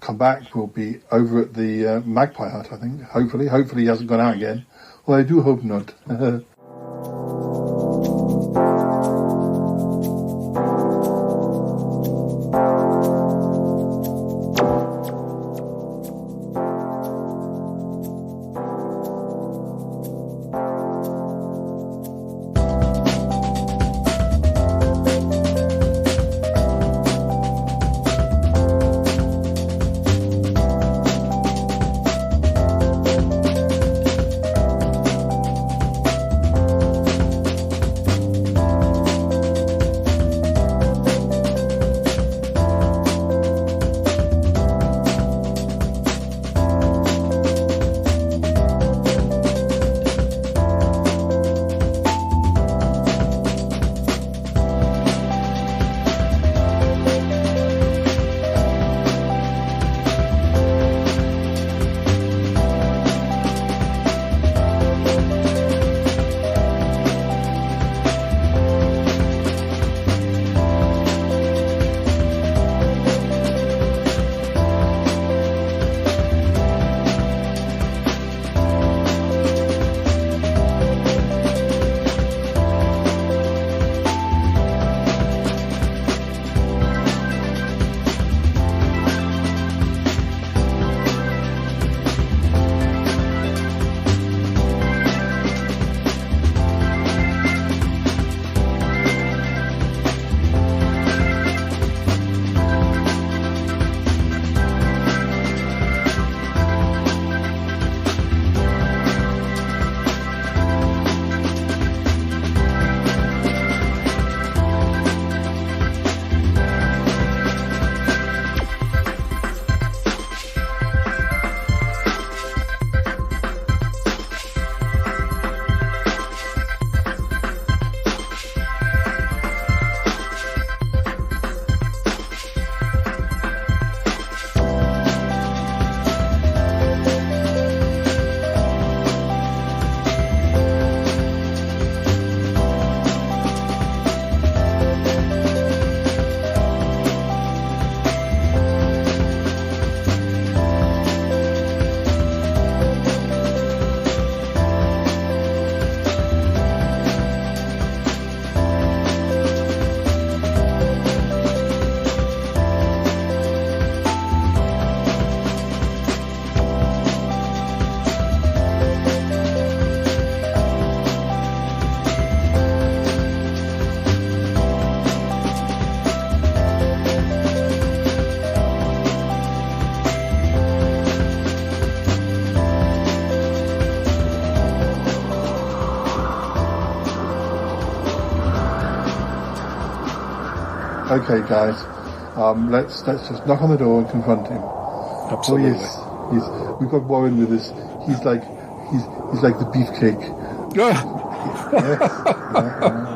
come back, we'll be over at the Magpie Hut, I think. Hopefully he hasn't gone out again. Well, I do hope not. Okay, guys. Let's just knock on the door and confront him. Absolutely. Oh yes. We've got Warren with us. He's like the beefcake. Yeah.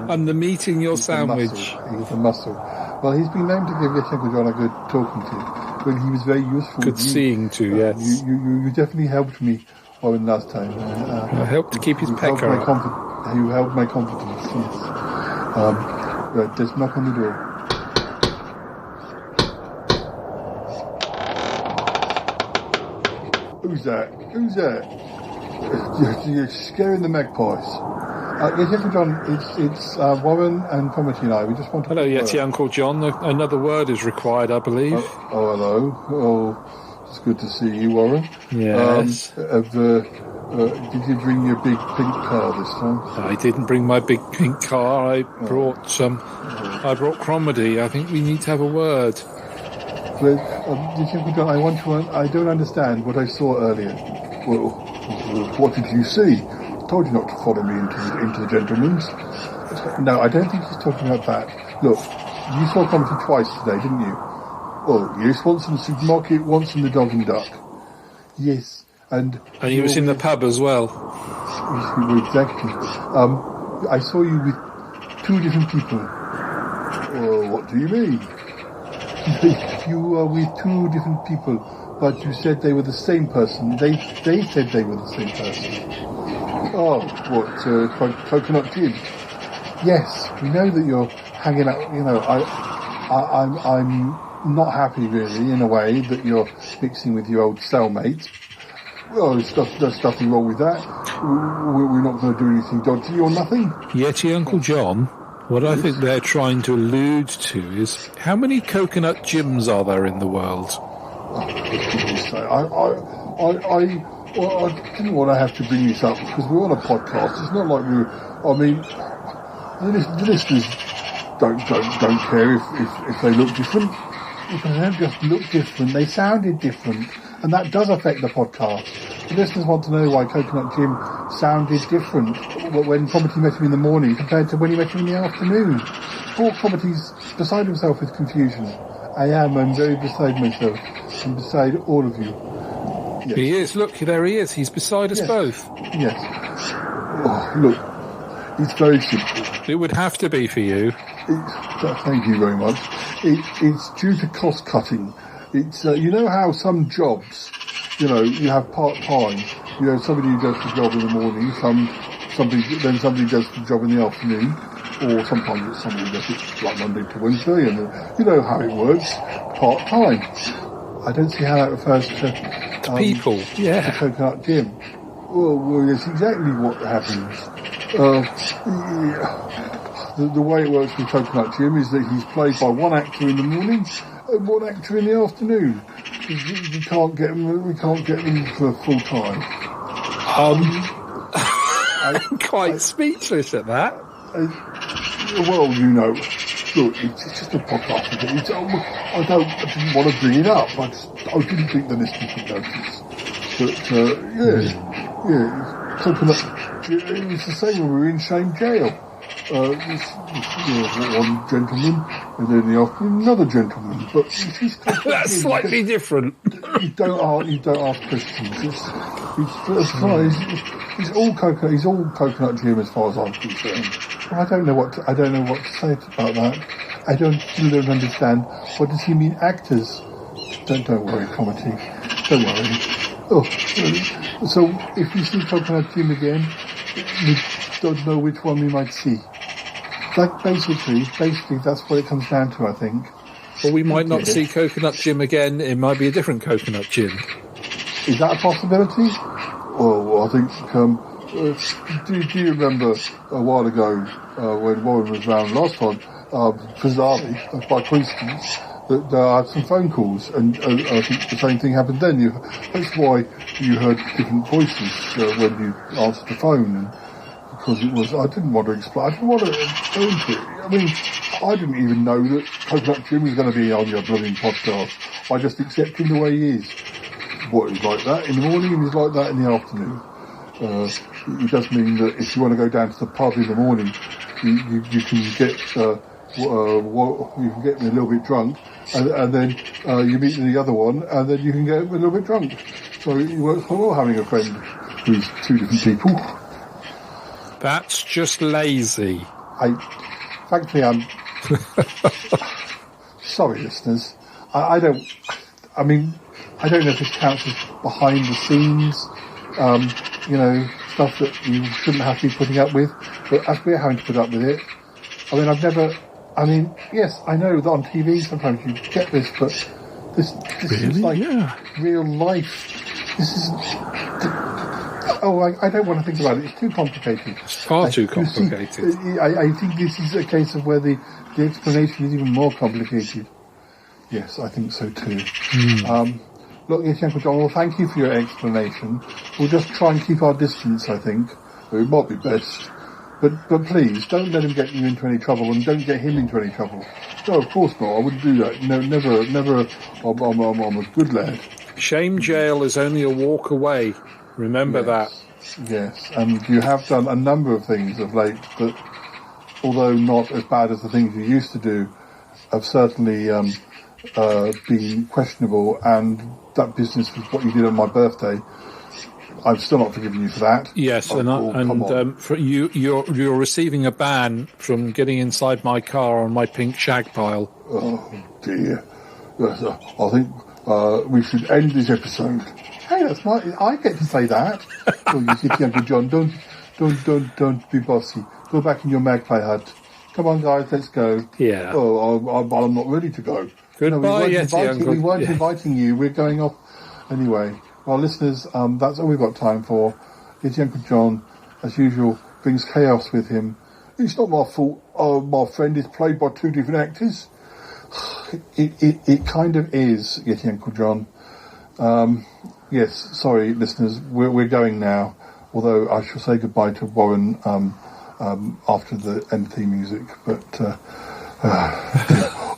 And the meat in your sandwich. He's a muscle. Well, he's been known to give Yeti Uncle John a good talking to. Well, he was very useful. Good seeing to, yes. You definitely helped me, Warren, last time. I helped to keep his pecker up. You helped my confidence, yes. Right, let's knock on the door. Who's that? You're scaring the magpies. Yeti Uncle John, it's Warren and Cromitty and I. We just want to... Hello, Yeti Uncle John. Another word is required, I believe. Hello. Oh, it's good to see you, Warren. Yes. Did you bring your big pink car this time? I didn't bring my big pink car. I brought Cromitty. I think we need to have a word. Well, Yeti Uncle John, I don't understand what I saw earlier. Well, what did you see? I told you not to follow me into the gentleman's. No, I don't think he's talking about that. Look, you saw Cromitty twice today, didn't you? Well, yes, once in the supermarket, once in the Dog and Duck. Yes, and he was in the pub as well. Exactly. I saw you with two different people. What do you mean? You were with two different people, but you said they were the same person. They said they were the same person. Oh, what, Coconut Jim? Yes, we know that you're hanging out, I'm not happy really, in a way, that you're mixing with your old cellmate. Well, there's nothing wrong with that. We're not going to do anything dodgy or nothing. Yeti Uncle John, what I think they're trying to allude to is, how many Coconut Jims are there in the world? I didn't want to have to bring this up because we're on a podcast. It's not like the listeners don't care if they look different. Because they don't just look different, they sounded different. And that does affect the podcast. The listeners want to know why Coconut Jim sounded different when Cromitty met him in the morning compared to when he met him in the afternoon. Poor Cromitty's beside himself with confusion. I'm very beside myself. I'm beside all of you. Yes. He is, look, there he is. He's beside us both. Yes. Oh, look, it's very simple. It would have to be for you. Thank you very much. It's due to cost cutting. It's you know how some jobs, you have part-time. Somebody who does the job in the morning, somebody does the job in the afternoon, or sometimes it's somebody who does it like Monday to Wednesday, and you know how it works, part-time. I don't see how that refers to people, to Coconut Jim. Well, that's exactly what happens. The way it works with Coconut Jim is that he's played by one actor in the morning and one actor in the afternoon. We can't get them for full time. I'm quite speechless at that. Well, look, it's just a podcast. I didn't want to bring it up. I didn't think the listeners would notice. But Coconut Jim, it was the same when we were in Shame Jail. One gentleman, and then in the afternoon another gentleman. But that's slightly different. You don't ask questions. He's all Coconut Jim as far as I'm concerned. Well, I don't know what to say about that. I still don't understand. What does he mean, actors? Don't worry, Cromitty. Don't worry. So if we see Coconut Jim again, we don't know which one we might see. Like basically, that's what it comes down to, I think. Well, we might not see Coconut Jim again. It might be a different Coconut Jim. Is that a possibility? Well, I think. Do you remember a while ago when Warren was round last time, bizarrely, by coincidence, that I had some phone calls, and I think the same thing happened then. That's why you heard different voices when you answered the phone. Because it was, I didn't want to explain. I didn't want to go into it. I mean, I didn't even know that Coconut Jim was going to be on your blooming podcast. I just accept him the way he is. What, he's like that in the morning and he's like that in the afternoon. It does mean that if you want to go down to the pub in the morning, you can get you can get me a little bit drunk, and then you meet the other one, and then you can get a little bit drunk. So it works quite well having a friend who's two different people. That's just lazy. Frankly, I'm sorry, listeners. I don't know if this counts as behind the scenes, stuff that you shouldn't have to be putting up with, but as we're having to put up with it, yes, I know that on TV sometimes you get this, but this is like real life. This is... I don't want to think about it. It's too complicated. It's far too complicated. I think this is a case of where the explanation is even more complicated. Yes, I think so too. Look, yes, Uncle John, well, thank you for your explanation. We'll just try and keep our distance, I think. It might be best. But please, don't let him get you into any trouble, and don't get him into any trouble. No, of course not. I wouldn't do that. No, never. I'm a good lad. Shame jail is only a walk away. Remember that. Yes, and you have done a number of things of late that, although not as bad as the things you used to do, have certainly been questionable, and that business was what you did on my birthday. I'm still not forgiving you for that. Yes, for you're receiving a ban from getting inside my car on my pink shag pile. Oh dear! Yes, I think we should end this episode. Hey, that's I get to say that. Oh, you see, Uncle John, don't be bossy. Go back in your magpie hut. Come on, guys, let's go. Yeah. Oh, I'm not ready to go. Goodbye, we weren't inviting you. We're going off anyway. Well, listeners, that's all we've got time for. Yeti Uncle John, as usual, brings chaos with him. It's not my fault. My friend is played by two different actors. It kind of is, Yeti Uncle John. Yes, sorry, listeners, we're going now. Although I shall say goodbye to Warren after the end theme music. But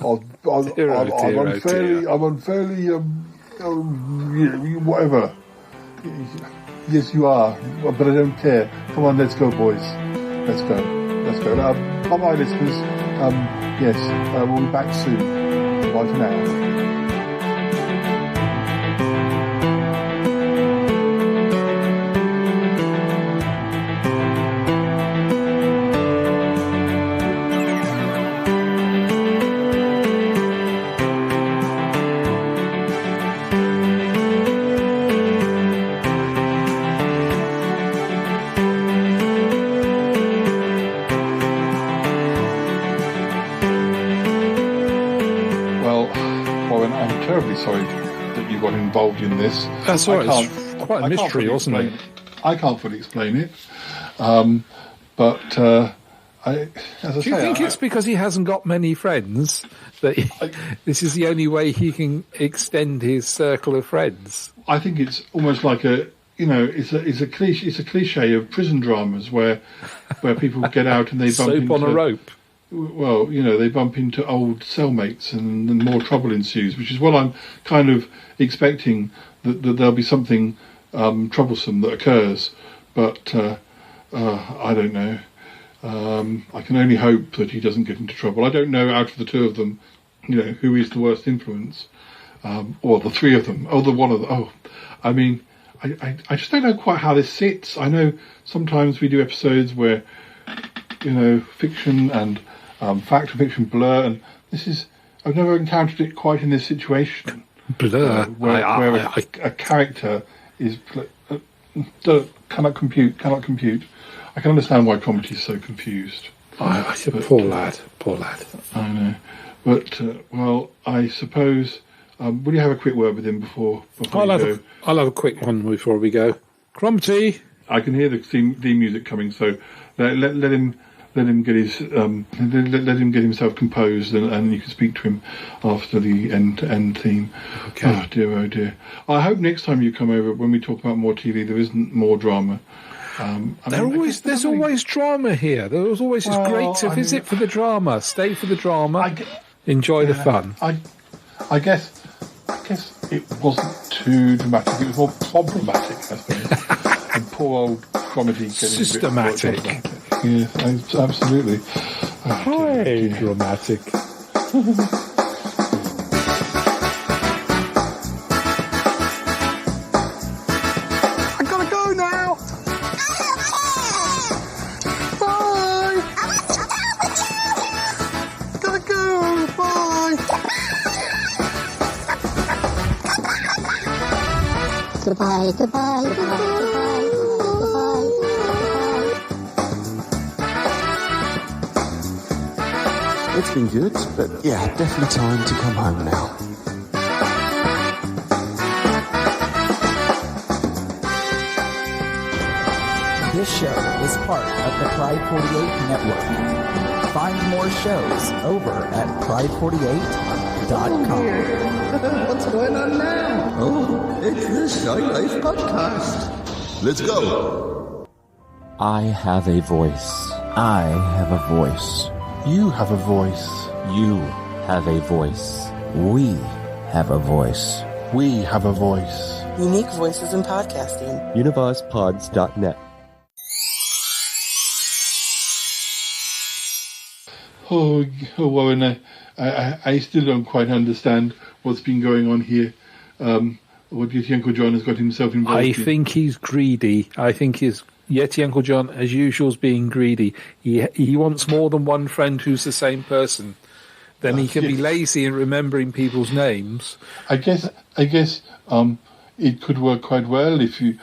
I'm unfairly. Whatever. Yes, you are, but I don't care. Come on, let's go, boys. Let's go. Bye-bye, listeners. Yes, we'll be back soon. Bye for now. Sorry that you got involved in this. That's all right. It's quite a mystery, wasn't it? I can't fully explain it. Do you think it's because he hasn't got many friends that this is the only way he can extend his circle of friends? I think it's almost like it's a cliche of prison dramas where people get out and they bump soap on a rope. Well, they bump into old cellmates and more trouble ensues, which is what I'm kind of expecting, that there'll be something troublesome that occurs. But I don't know. I can only hope that he doesn't get into trouble. I don't know, out of the two of them, who is the worst influence, or the three of them, or the one of them. Oh, I mean, I just don't know quite how this sits. I know sometimes we do episodes where, fiction and fact and fiction blur, and I've never encountered it quite in this situation. Blur? Where a character is cannot compute. I can understand why comedy is so confused. Poor lad. I know. But, I suppose... will you have a quick word with him before I'll have a quick one before we go. Crompty! I can hear the theme music coming, so let him get his let him get himself composed, and you can speak to him after the end theme. Okay. Oh dear. I hope next time you come over, when we talk about more TV, there isn't more drama. There's always drama here. It's great to visit for the drama, stay for the drama, enjoy the fun. I guess it wasn't too dramatic. It was more problematic, I suppose. And poor old comedy getting systematic. Yes, absolutely. Too dramatic. I gotta go now. Bye. Gotta go. Bye. Goodbye, goodbye, goodbye. It's been good, but yeah, definitely time to come home now. This show is part of the Pride 48 network. Find more shows over at pride48.com. What's going on now? Oh, it's the Shy Life Podcast. Let's go. I have a voice. I have a voice. You have a voice. You have a voice. We have a voice. We have a voice. Unique voices in podcasting. UnivazPods.net. Oh, Warren, I still don't quite understand what's been going on here. What do you think Uncle John has got himself involved in? I think he's greedy. I think his Yeti Uncle John, as usual, is being greedy. He wants more than one friend who's the same person. Then he can be lazy in remembering people's names. I guess it could work quite well if you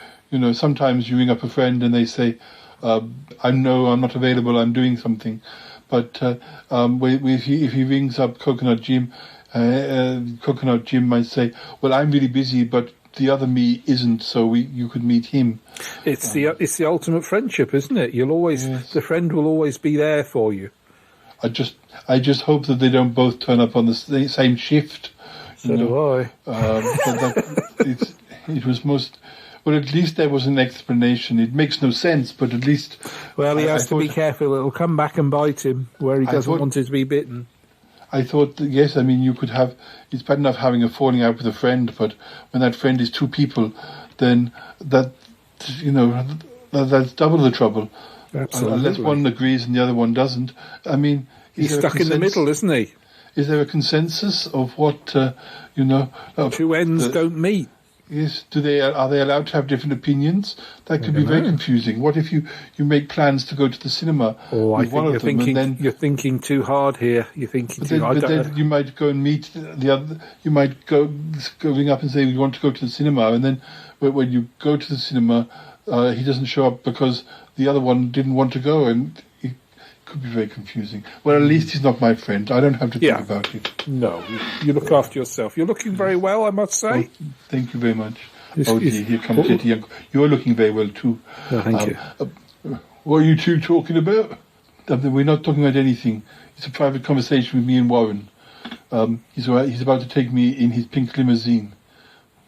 sometimes you ring up a friend and they say, I know I'm not available, I'm doing something. But if he rings up Coconut Jim, Coconut Jim might say, well, I'm really busy, but the other me isn't, so you could meet him. It's the ultimate friendship, isn't it? The friend will always be there for you. I just hope that they don't both turn up on the same shift. So do I. It was most. Well, at least there was an explanation. It makes no sense, but at least. Well, he has to be careful. It'll come back and bite him where he doesn't want it to be bitten. I thought, yes, I mean, you could have. It's bad enough having a falling out with a friend, but when that friend is two people, then that's double the trouble. Absolutely. Unless one agrees and the other one doesn't. I mean, he's stuck in the middle, isn't he? Is there a consensus of what two ends don't meet? Yes. Are they allowed to have different opinions? That could be very confusing. What if you make plans to go to the cinema with one of them, and then you're thinking too hard here. You're thinking too hard. But then you might go and meet the other. You might go ring up and say you want to go to the cinema, and then when you go to the cinema, he doesn't show up because the other one didn't want to go, and it could be very confusing. Well, at least he's not my friend. I don't have to think about it. No, you look after yourself. You're looking very well, I must say. Oh, thank you very much. Dear, here comes Yeti Uncle. You're looking very well too. Oh, thank you. What are you two talking about? We're not talking about anything. It's a private conversation with me and Warren. He's about to take me in his pink limousine.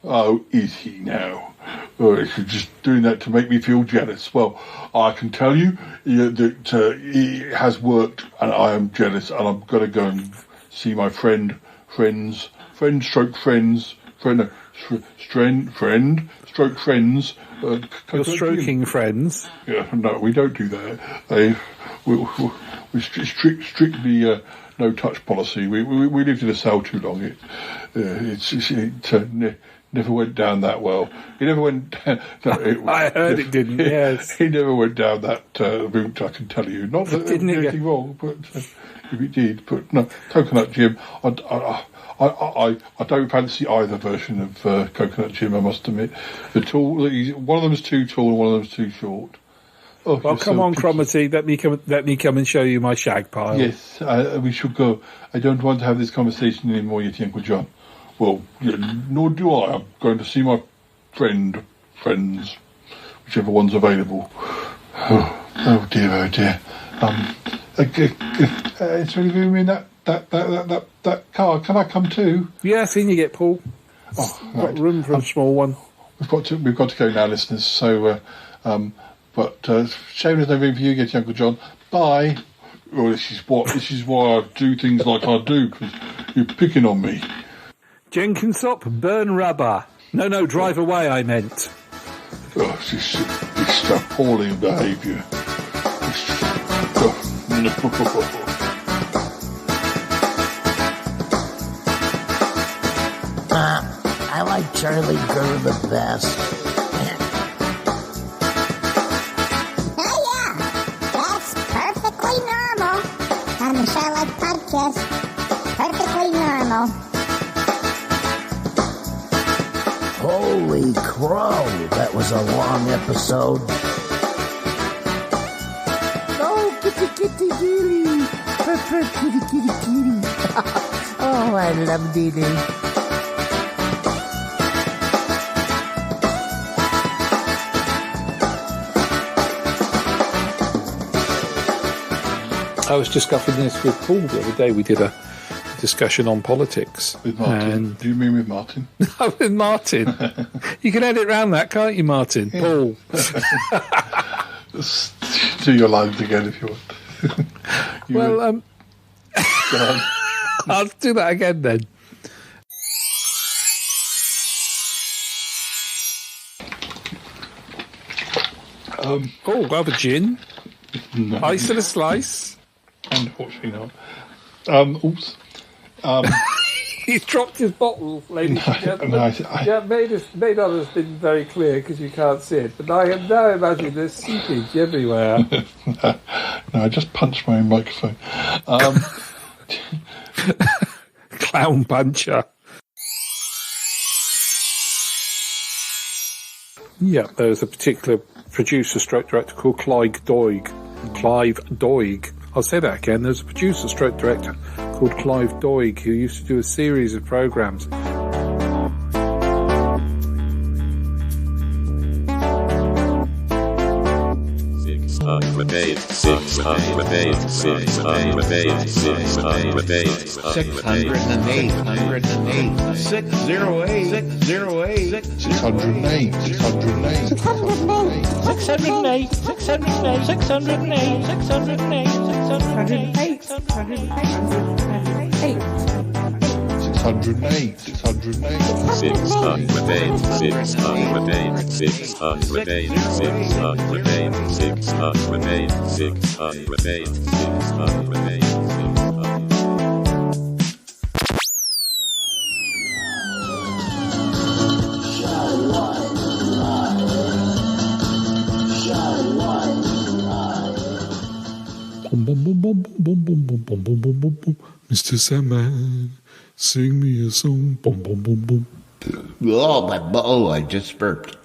Oh, is he now? Oh, he's just doing that to make me feel jealous. Well, I can tell you that it has worked, and I am jealous, and I'm going to go and see my friend stroke friends. You're stroking friends. Yeah, no, we don't do that. We strictly no touch policy. We lived in a cell too long. It never went down that well. It never went. I heard it didn't. Yes, he never went down that route. I can tell you. Not that there was anything wrong, but if it did. But no, Coconut Jim. I don't fancy either version of Coconut Jim, I must admit. One of them is too tall and one of them is too short. Oh, well, come on, Cromitty, let me come and show you my shag pile. Yes, we should go. I don't want to have this conversation anymore, Yeti Uncle John. Well, nor do I. I'm going to see my friends, whichever one's available. Oh dear. It's really room in that car. Can I come too? Yes, in you get, Paul. Oh, got room for a small one. We've got to go now, listeners. So, but shame there's no room for you, Yeti Uncle John. Bye. Well, this is why I do things like I do, because you're picking on me. Jenkinsop, burn rubber. No, drive away, I meant. Oh, this appalling behaviour. like Charlie Gurr the best. Oh yeah, that's perfectly normal. On the Shy Life Podcast, perfectly normal. Holy crow, that was a long episode. Oh, kitty, kitty, kitty. Kitty, kitty, kitty. Oh, I love Dee Dee. I was discussing this with Paul the other day. We did a discussion on politics. With Martin? And Do you mean with Martin? No, with Martin. You can edit around that, can't you, Martin? Yeah. Paul. Just do your lines again if you want. Well, I'll do that again then. I'll have a gin. No. Ice and a slice. Unfortunately not. Oops. He's dropped his bottle, ladies and gentlemen. May not have been very clear because you can't see it, but I am now imagining there's seepage everywhere. No, I just punched my own microphone. Clown puncher. Yeah, there's a particular producer stroke director called Clive Doig. I'll say that again. There's a producer stroke director called Clive Doig who used to do a series of programs. Mr. Sandman, sing me a song. Boom, boom, boom, boom. Oh, my I just burped.